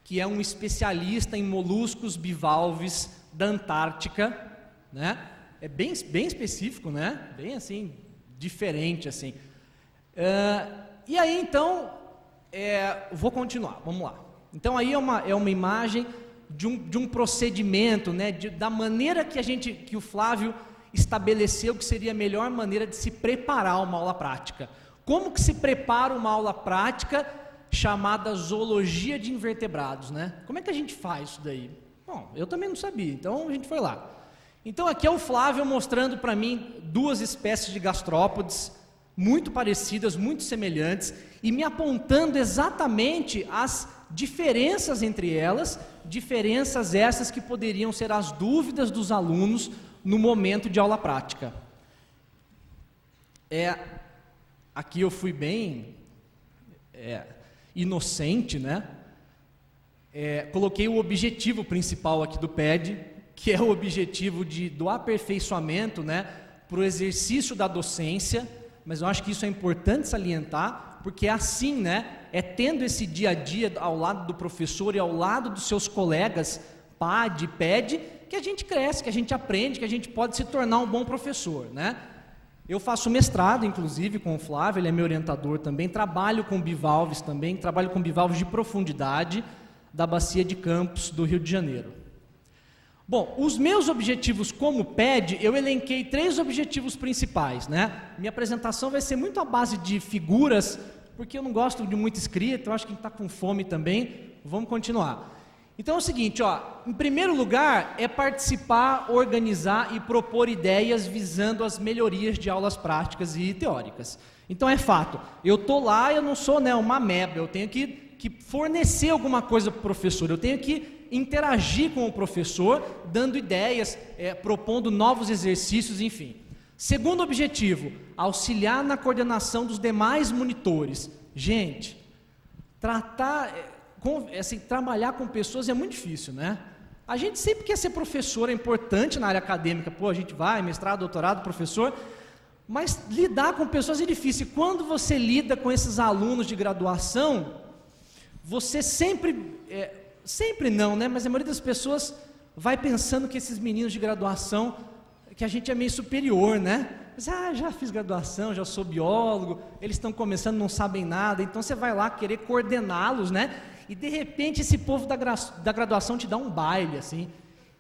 que é um especialista em moluscos bivalves da Antártica, né? É bem específico, né? Bem assim, diferente assim. E aí então, vou continuar, vamos lá. Então aí é uma imagem de um procedimento, né? Da maneira que o Flávio estabeleceu que seria a melhor maneira de se preparar uma aula prática. Como que se prepara uma aula prática chamada zoologia de invertebrados, né? Como é que a gente faz isso daí? Bom, eu também não sabia, então a gente foi lá. Então aqui é o Flávio mostrando para mim duas espécies de gastrópodes muito parecidas, muito semelhantes, e me apontando exatamente as diferenças entre elas, diferenças essas que poderiam ser as dúvidas dos alunos no momento de aula prática. Aqui eu fui bem inocente, né? Coloquei o objetivo principal aqui do PED, que é o objetivo do aperfeiçoamento, né, para o exercício da docência, mas eu acho que isso é importante salientar, porque é assim, né, tendo esse dia a dia ao lado do professor e ao lado dos seus colegas, PAD, PED, que a gente cresce, que a gente aprende, que a gente pode se tornar um bom professor, né? Eu faço mestrado, inclusive, com o Flávio, ele é meu orientador também, trabalho com bivalves também, trabalho com bivalves de profundidade da Bacia de Campos, do Rio de Janeiro. Bom, os meus objetivos como PED, eu elenquei 3 objetivos principais, né? Minha apresentação vai ser muito à base de figuras, porque eu não gosto de muito escrito, eu acho que a gente está com fome também, vamos continuar. Então é o seguinte, em primeiro lugar, é participar, organizar e propor ideias visando as melhorias de aulas práticas e teóricas. Então é fato, eu estou lá, eu não sou, né, uma ameba, eu tenho que fornecer alguma coisa para o professor, eu tenho que interagir com o professor, dando ideias, propondo novos exercícios, enfim. Segundo objetivo, auxiliar na coordenação dos demais monitores. Gente, trabalhar com pessoas é muito difícil, né? A gente sempre quer ser professor, é importante na área acadêmica, a gente vai, mestrado, doutorado, professor, mas lidar com pessoas é difícil. Quando você lida com esses alunos de graduação, você sempre não, né? Mas a maioria das pessoas vai pensando que esses meninos de graduação, que a gente é meio superior, né? Mas, já fiz graduação, já sou biólogo, eles estão começando, não sabem nada, então você vai lá querer coordená-los, né? E de repente esse povo da graduação te dá um baile, assim,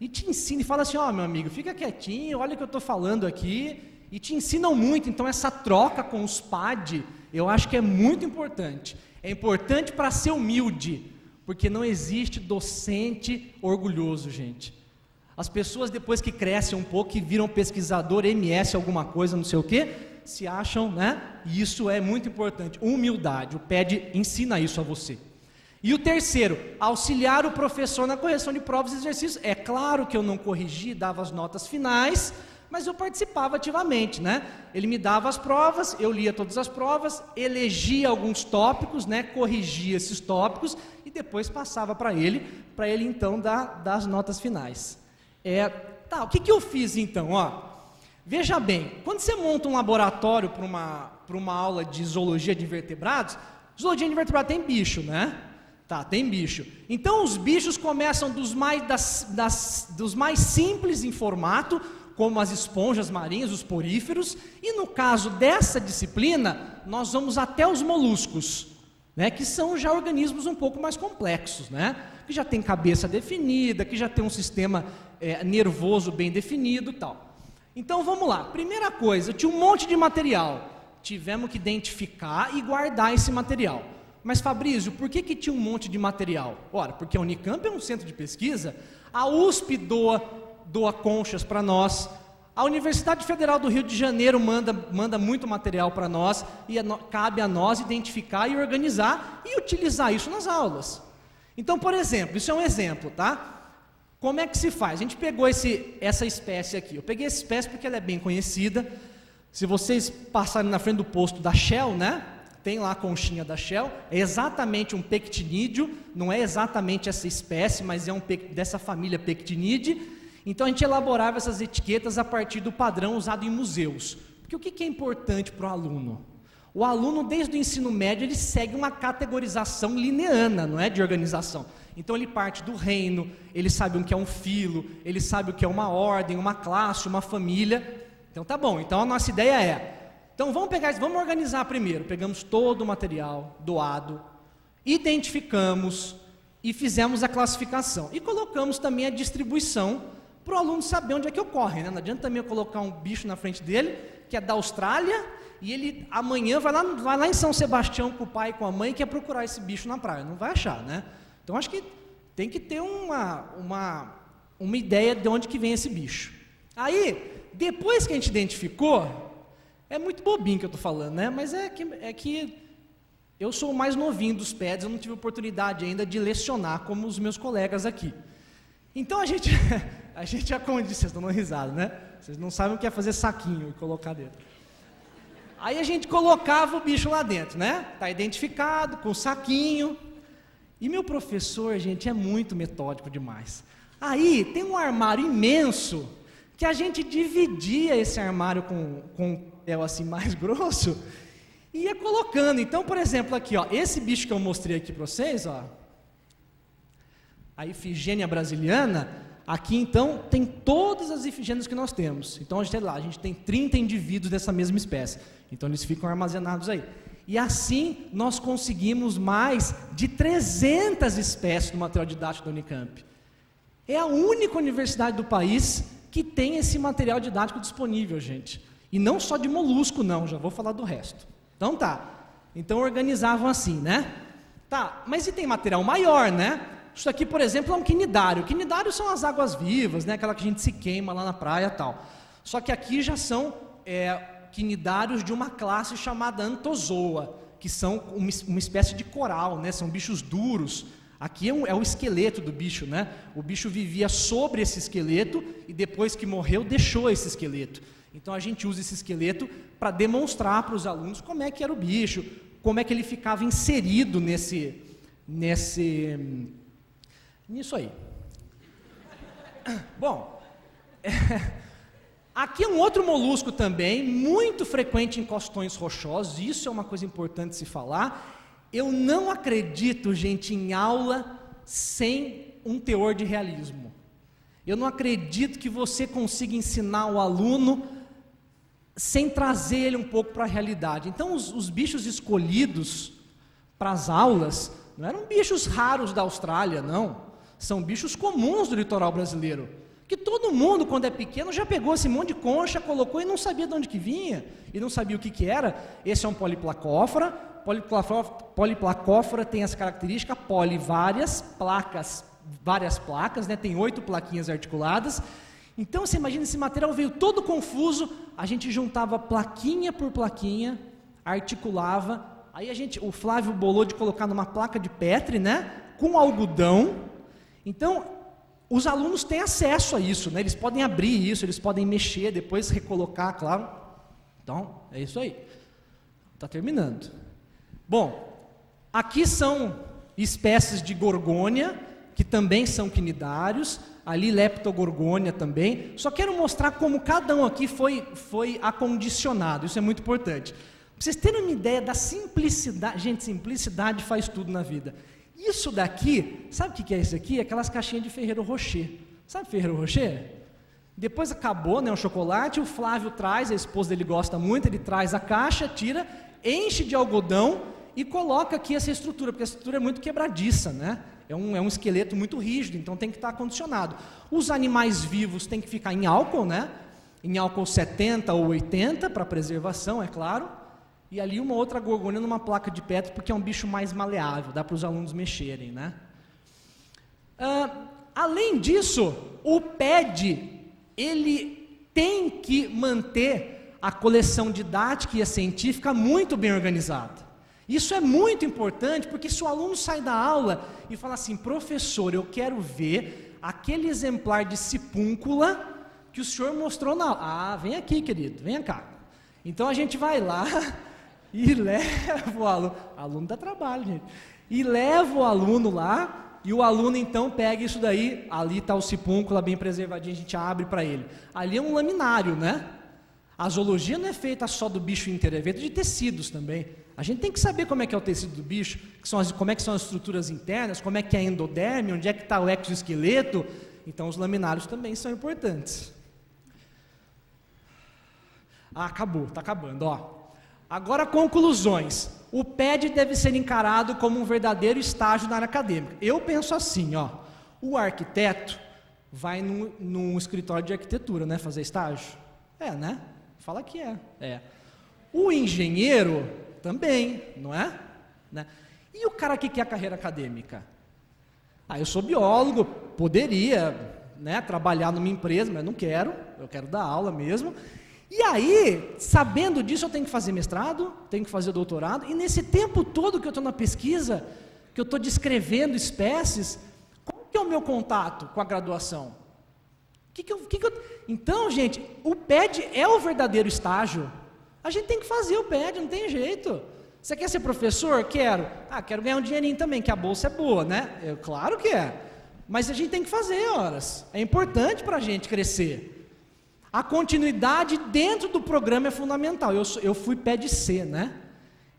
e te ensina e fala assim, ó, meu amigo, fica quietinho, olha o que eu estou falando aqui, e te ensinam muito. Então essa troca com os PAD, eu acho que é muito importante. É importante para ser humilde, porque não existe docente orgulhoso, gente. As pessoas depois que crescem um pouco, que viram pesquisador, MS, alguma coisa, não sei o quê, se acham, né? E isso é muito importante. Humildade, o PED ensina isso a você. E o terceiro, auxiliar o professor na correção de provas e exercícios. É claro que eu não corrigi, dava as notas finais, mas eu participava ativamente, né? Ele me dava as provas, eu lia todas as provas, elegia alguns tópicos, né? Corrigia esses tópicos e depois passava para ele então dar as notas finais. O que eu fiz então? Veja bem, quando você monta um laboratório para uma aula de zoologia de invertebrados, zoologia de invertebrados tem bicho, né? Tem bicho. Então os bichos começam dos mais simples em formato, como as esponjas marinhas, os poríferos, e no caso dessa disciplina, nós vamos até os moluscos, né, que são já organismos um pouco mais complexos, né, que já tem cabeça definida, que já tem um sistema nervoso bem definido e tal. Então vamos lá, primeira coisa, eu tinha um monte de material, tivemos que identificar e guardar esse material. Mas Fabrício, por que tinha um monte de material? Ora, porque a Unicamp é um centro de pesquisa, a USP doa conchas para nós, a Universidade Federal do Rio de Janeiro manda muito material para nós, e cabe a nós identificar e organizar e utilizar isso nas aulas. Então, por exemplo, isso é um exemplo, tá? Como é que se faz? A gente pegou essa espécie aqui, eu peguei essa espécie porque ela é bem conhecida, se vocês passarem na frente do posto da Shell, né? Tem lá a conchinha da Shell, é exatamente um pectinídeo, não é exatamente essa espécie, mas é dessa família Pectinidae. Então a gente elaborava essas etiquetas a partir do padrão usado em museus. Porque o que é importante para o aluno? O aluno, desde o ensino médio, ele segue uma categorização lineana, não é de organização. Então ele parte do reino, ele sabe o que é um filo, ele sabe o que é uma ordem, uma classe, uma família. Então tá bom, então a nossa ideia então vamos organizar primeiro. Pegamos todo o material doado, identificamos e fizemos a classificação. E colocamos também a distribuição para o aluno saber onde é que ocorre, né? Não adianta também eu colocar um bicho na frente dele, que é da Austrália, e ele amanhã vai lá em São Sebastião com o pai e com a mãe e quer procurar esse bicho na praia. Não vai achar, né? Então acho que tem que ter uma ideia de onde que vem esse bicho. Aí, depois que a gente identificou, é muito bobinho que eu estou falando, né? Mas é que eu sou o mais novinho dos PEDs, eu não tive oportunidade ainda de lecionar como os meus colegas aqui. Então a gente vocês estão dando risada, né? Vocês não sabem o que é fazer saquinho e colocar dentro. Aí a gente colocava o bicho lá dentro, né? Está identificado, com o saquinho. E meu professor, gente, é muito metódico demais. Aí tem um armário imenso, que a gente dividia esse armário com assim mais grosso, e ia colocando. Então, por exemplo, aqui, esse bicho que eu mostrei aqui para vocês, a Ifigênia brasiliana, aqui então tem todas as ifigênias que nós temos. Então a gente tem 30 indivíduos dessa mesma espécie. Então eles ficam armazenados aí. E assim nós conseguimos mais de 300 espécies do material didático da Unicamp. É a única universidade do país que tem esse material didático disponível, gente. E não só de molusco, não, já vou falar do resto. Então então organizavam assim, né? Mas e tem material maior, né? Isso aqui, por exemplo, é um quinidário. Quinidário são as águas vivas, né? Aquela que a gente se queima lá na praia e tal. Só que aqui já são quinidários de uma classe chamada Anthozoa, que são uma espécie de coral, né? São bichos duros. Aqui é o esqueleto do bicho, né? O bicho vivia sobre esse esqueleto e depois que morreu deixou esse esqueleto. Então a gente usa esse esqueleto para demonstrar para os alunos como é que era o bicho, como é que ele ficava inserido nisso aí. Bom, aqui é um outro molusco também, muito frequente em costões rochosos, isso é uma coisa importante de se falar. Eu não acredito, gente, em aula sem um teor de realismo. Eu não acredito que você consiga ensinar o aluno sem trazer ele um pouco para a realidade. Então, os bichos escolhidos para as aulas Não eram bichos raros da Austrália, não. São bichos comuns do litoral brasileiro. Que todo mundo, quando é pequeno, já pegou esse monte de concha, colocou e não sabia de onde que vinha, e não sabia o que era. Esse é um poliplacófora. Poliplacófora tem essa característica, várias placas, né? Tem 8 plaquinhas articuladas. Então, você imagina, esse material veio todo confuso, a gente juntava plaquinha por plaquinha, articulava, aí o Flávio bolou de colocar numa placa de Petri, né? Com algodão. Então, os alunos têm acesso a isso, né? Eles podem abrir isso, eles podem mexer, depois recolocar, claro. Então, é isso aí. Está terminando. Bom, aqui são espécies de gorgônia, que também são quinidários, ali leptogorgônia também. Só quero mostrar como cada um aqui foi acondicionado, isso é muito importante. Para vocês terem uma ideia da simplicidade, gente, simplicidade faz tudo na vida. Isso daqui, sabe o que é isso aqui? Aquelas caixinhas de Ferrero Rocher. Sabe Ferrero Rocher? Depois acabou, né, o chocolate, o Flávio traz, a esposa dele gosta muito, ele traz a caixa, tira, enche de algodão e coloca aqui essa estrutura, porque a estrutura é muito quebradiça, né? É um esqueleto muito rígido, então tem que estar acondicionado. Os animais vivos têm que ficar em álcool, né? Em álcool 70 ou 80, para preservação, é claro. E ali uma outra gorgônia numa placa de Petri, porque é um bicho mais maleável, dá para os alunos mexerem, né? Além disso, o PED, ele tem que manter a coleção didática e científica muito bem organizada. Isso é muito importante, porque se o aluno sai da aula e fala assim, professor, eu quero ver aquele exemplar de sipúncula que o senhor mostrou na aula. Ah, vem aqui, querido, vem cá. Então a gente vai lá e leva o aluno dá trabalho, gente, e leva o aluno lá, e o aluno então pega isso daí, ali está o sipúncula bem preservadinho, a gente abre para ele. Ali é um laminário, né? A zoologia não é feita só do bicho inteiro, é feita de tecidos também. A gente tem que saber como é que é o tecido do bicho, como é que são as estruturas internas, como é que é a endoderme, onde é que está o exoesqueleto. Então os laminários também são importantes. Acabou, está acabando, ó. Agora conclusões. O PED deve ser encarado como um verdadeiro estágio na área acadêmica. Eu penso assim, ó. O arquiteto vai num escritório de arquitetura, né, fazer estágio? É, né? Fala que é. O engenheiro também, não é? Né? E o cara que quer a carreira acadêmica? Eu sou biólogo, poderia, né, trabalhar numa empresa, mas não quero, eu quero dar aula mesmo. E aí, sabendo disso, eu tenho que fazer mestrado, tenho que fazer doutorado, e nesse tempo todo que eu estou na pesquisa, que eu estou descrevendo espécies, qual que é o meu contato com a graduação? Então, gente, o PED é o verdadeiro estágio. A gente tem que fazer o PED, não tem jeito. Você quer ser professor? Quero. Quero ganhar um dinheirinho também, que a bolsa é boa, né? Claro que é. Mas a gente tem que fazer horas. É importante para a gente crescer. A continuidade dentro do programa é fundamental. Eu fui PED C, né?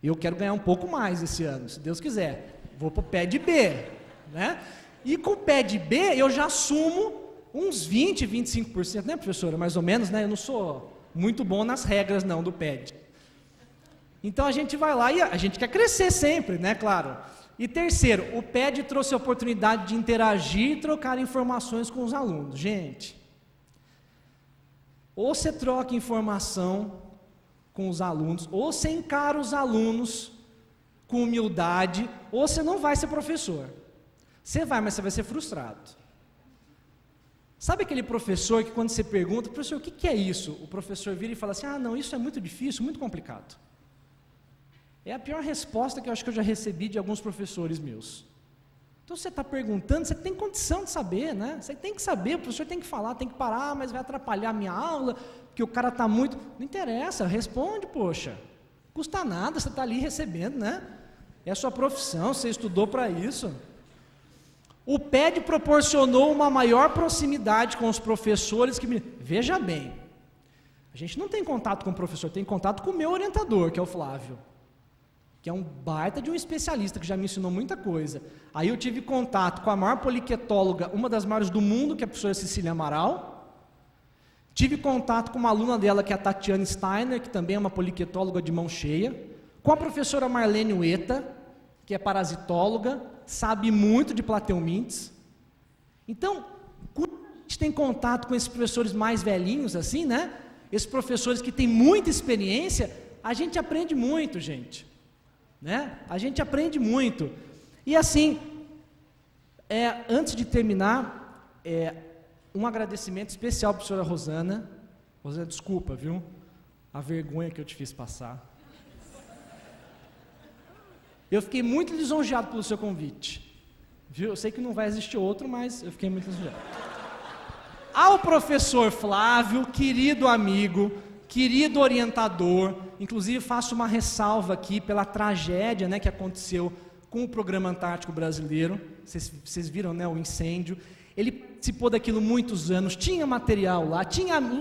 Eu quero ganhar um pouco mais esse ano, se Deus quiser. Vou para o PED B, né? E com o PED B eu já assumo uns 20, 25%, né, professora? Mais ou menos, né? Eu não sou muito bom nas regras, não, do PED. Então, a gente vai lá e a gente quer crescer sempre, né, claro. E terceiro, o PED trouxe a oportunidade de interagir e trocar informações com os alunos. Gente, ou você troca informação com os alunos, ou você encara os alunos com humildade, ou você não vai ser professor. Você vai, mas você vai ser frustrado. Sabe aquele professor que quando você pergunta, professor, o que é isso? O professor vira e fala assim, não, isso é muito difícil, muito complicado. É a pior resposta que eu acho que eu já recebi de alguns professores meus. Então você está perguntando, você tem condição de saber, né? Você tem que saber, o professor tem que falar, tem que parar, mas vai atrapalhar a minha aula, porque o cara está muito... Não interessa, responde, poxa. Custa nada, você está ali recebendo, né? É a sua profissão, você estudou para isso. O PED proporcionou uma maior proximidade com os professores que... Veja bem, a gente não tem contato com o professor, tem contato com o meu orientador, que é o Flávio, que é um baita de um especialista, que já me ensinou muita coisa. Aí eu tive contato com a maior poliquetóloga, uma das maiores do mundo, que é a professora Cecília Amaral. Tive contato com uma aluna dela, que é a Tatiane Steiner, que também é uma poliquetóloga de mão cheia. Com a professora Marlene Ueta, que é parasitóloga, sabe muito de plateumintes. Então, quando a gente tem contato com esses professores mais velhinhos, assim, né? Esses professores que têm muita experiência, a gente aprende muito, gente. Né? A gente aprende muito. E assim, antes de terminar, um agradecimento especial para a professora Rosana. Rosana, desculpa, viu? A vergonha que eu te fiz passar. Eu fiquei muito lisonjeado pelo seu convite. Viu? Eu sei que não vai existir outro, mas eu fiquei muito lisonjeado. Ao professor Flávio, querido amigo, querido orientador, inclusive faço uma ressalva aqui pela tragédia, né, que aconteceu com o Programa Antártico Brasileiro. Vocês viram, né, o incêndio. Ele participou daquilo muitos anos, tinha material lá,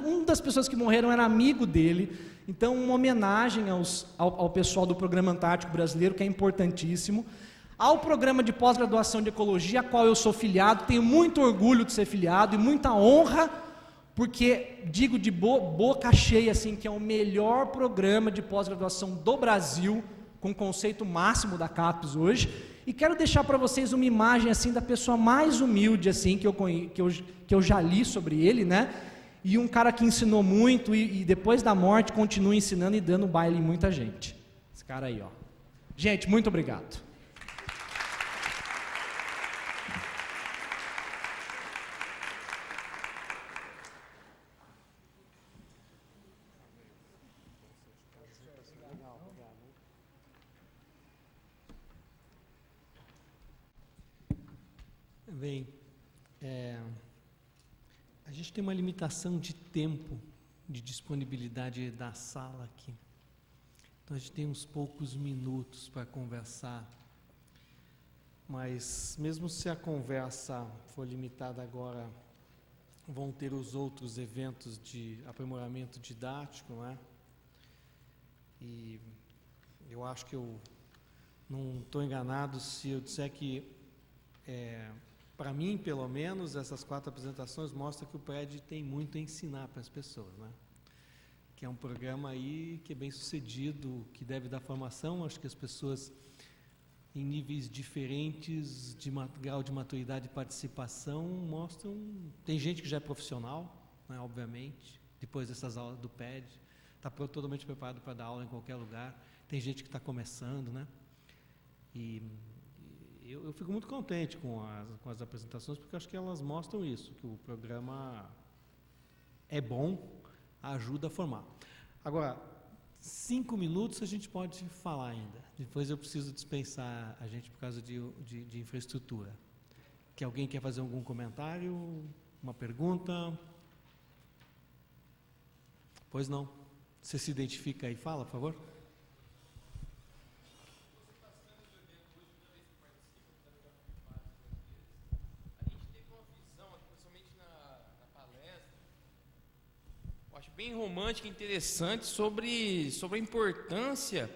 uma das pessoas que morreram era amigo dele. Então, uma homenagem ao pessoal do Programa Antártico Brasileiro, que é importantíssimo. Ao programa de pós-graduação de Ecologia, a qual eu sou filiado, tenho muito orgulho de ser filiado e muita honra, porque digo de boca cheia assim, que é o melhor programa de pós-graduação do Brasil, com o conceito máximo da CAPES hoje. E quero deixar para vocês uma imagem assim da pessoa mais humilde assim que eu já li sobre ele, né? E um cara que ensinou muito e depois da morte continua ensinando e dando baile em muita gente. Esse cara aí, ó. Gente, muito obrigado. Bem, a gente tem uma limitação de tempo, de disponibilidade da sala aqui. Então a gente tem uns poucos minutos para conversar, mas mesmo se a conversa for limitada agora, vão ter os outros eventos de aprimoramento didático, não é? E eu acho que eu não estou enganado se eu disser que para mim, pelo menos, essas 4 apresentações mostram que o PED tem muito a ensinar para as pessoas, né? Que é um programa aí que é bem sucedido, que deve dar formação. Acho que as pessoas, em níveis diferentes de grau de maturidade e participação, mostram... Tem gente que já é profissional, né, obviamente, depois dessas aulas do PED, está totalmente preparado para dar aula em qualquer lugar. Tem gente que está começando, né? E... Eu fico muito contente com as apresentações, porque acho que elas mostram isso, que o programa é bom, ajuda a formar. Agora, 5 minutos a gente pode falar ainda. Depois eu preciso dispensar a gente por causa de infraestrutura. Que alguém quer fazer algum comentário, uma pergunta? Pois não. Você se identifica e fala, por favor? Bem romântica e interessante sobre a importância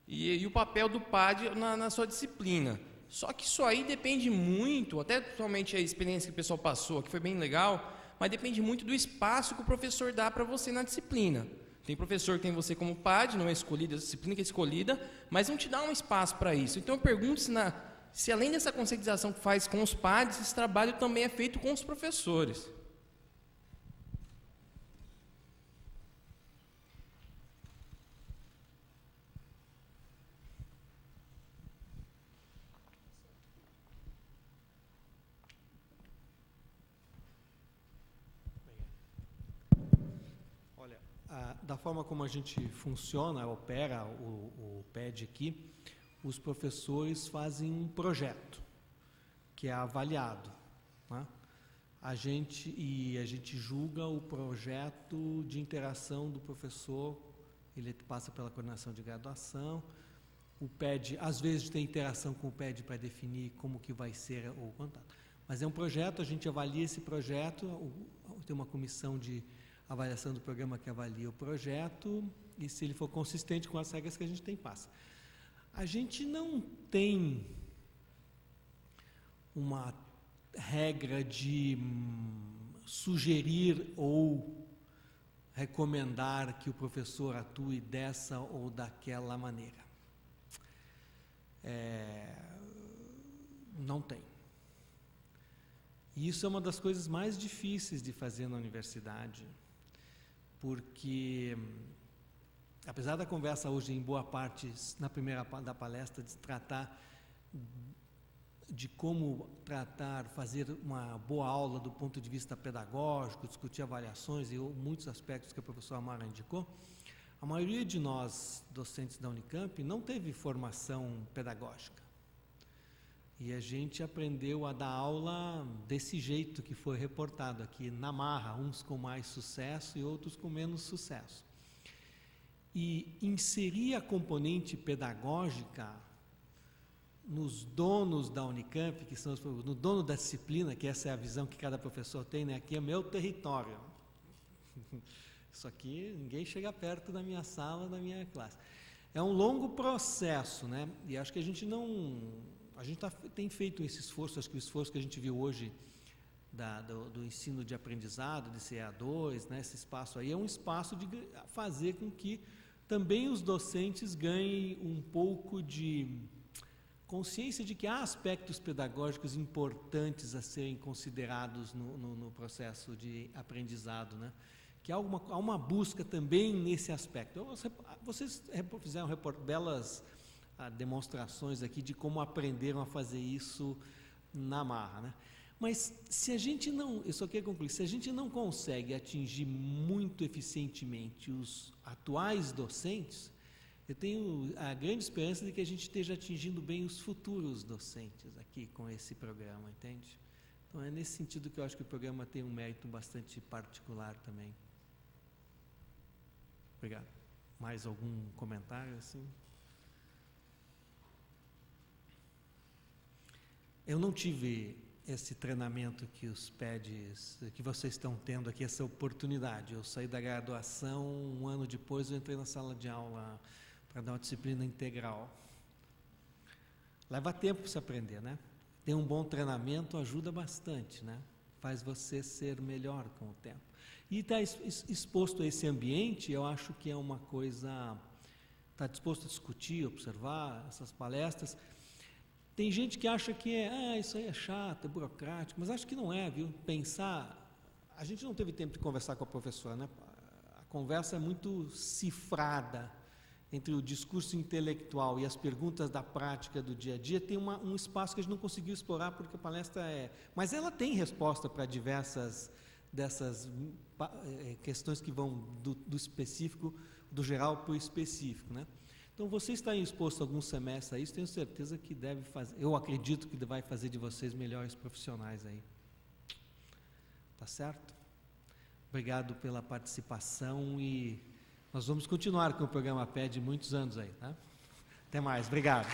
e o papel do PAD na sua disciplina. Só que isso aí depende muito, até totalmente a experiência que o pessoal passou, que foi bem legal, mas depende muito do espaço que o professor dá para você na disciplina. Tem professor que tem você como PAD, não é escolhida, a disciplina que é escolhida, mas não te dá um espaço para isso. Então eu pergunto se além dessa conscientização que faz com os PADs, esse trabalho também é feito com os professores. Da forma como a gente funciona, opera o PED aqui, os professores fazem um projeto, que é avaliado, né? A gente julga o projeto de interação do professor, ele passa pela coordenação de graduação, o PED, às vezes tem interação com o PED para definir como que vai ser o contato. Mas é um projeto, a gente avalia esse projeto, tem uma comissão de avaliação do programa que avalia o projeto, e se ele for consistente com as regras que a gente tem, passa. A gente não tem uma regra de sugerir ou recomendar que o professor atue dessa ou daquela maneira. Não tem. E isso é uma das coisas mais difíceis de fazer na universidade, porque, apesar da conversa hoje, em boa parte, na primeira da palestra, de tratar de como fazer uma boa aula do ponto de vista pedagógico, discutir avaliações e muitos aspectos que a professora Mara indicou, a maioria de nós, docentes da Unicamp, não teve formação pedagógica. E a gente aprendeu a dar aula desse jeito que foi reportado aqui, na marra, uns com mais sucesso e outros com menos sucesso. E inserir a componente pedagógica nos donos da Unicamp, que são no dono da disciplina, que essa é a visão que cada professor tem, né? Aqui é meu território. Isso aqui, ninguém chega perto da minha sala, da minha classe. É um longo processo, né? E acho que a gente tem feito esse esforço, acho que o esforço que a gente viu hoje do ensino de aprendizado, de CA2, né, esse espaço aí, é um espaço de fazer com que também os docentes ganhem um pouco de consciência de que há aspectos pedagógicos importantes a serem considerados no processo de aprendizado, né? Que há uma busca também nesse aspecto. Vocês fizeram belas demonstrações aqui de como aprenderam a fazer isso na marra, né? Mas se a gente não, eu só quero concluir, se a gente não consegue atingir muito eficientemente os atuais docentes, eu tenho a grande esperança de que a gente esteja atingindo bem os futuros docentes aqui com esse programa, entende? Então é nesse sentido que eu acho que o programa tem um mérito bastante particular também. Obrigado. Mais algum comentário assim? Eu não tive esse treinamento que os PEDs, que vocês estão tendo aqui, essa oportunidade. Eu saí da graduação, um ano depois eu entrei na sala de aula para dar uma disciplina integral. Leva tempo para se aprender, né? Ter um bom treinamento ajuda bastante, né? Faz você ser melhor com o tempo. E estar exposto a esse ambiente, eu acho que é uma coisa... Estar disposto a discutir, observar essas palestras. Tem gente que acha que isso aí é chato, é burocrático, mas acho que não é, viu? Pensar... A gente não teve tempo de conversar com a professora, né? A conversa é muito cifrada entre o discurso intelectual e as perguntas da prática do dia a dia. Tem um espaço que a gente não conseguiu explorar porque a palestra é... Mas ela tem resposta para diversas dessas questões que vão do específico, do geral para o específico, né? Então, você está exposto alguns semestres a isso, tenho certeza que deve fazer, eu acredito que vai fazer de vocês melhores profissionais aí. Tá certo? Obrigado pela participação e nós vamos continuar com o programa PED muitos anos aí, tá? Até mais, obrigado.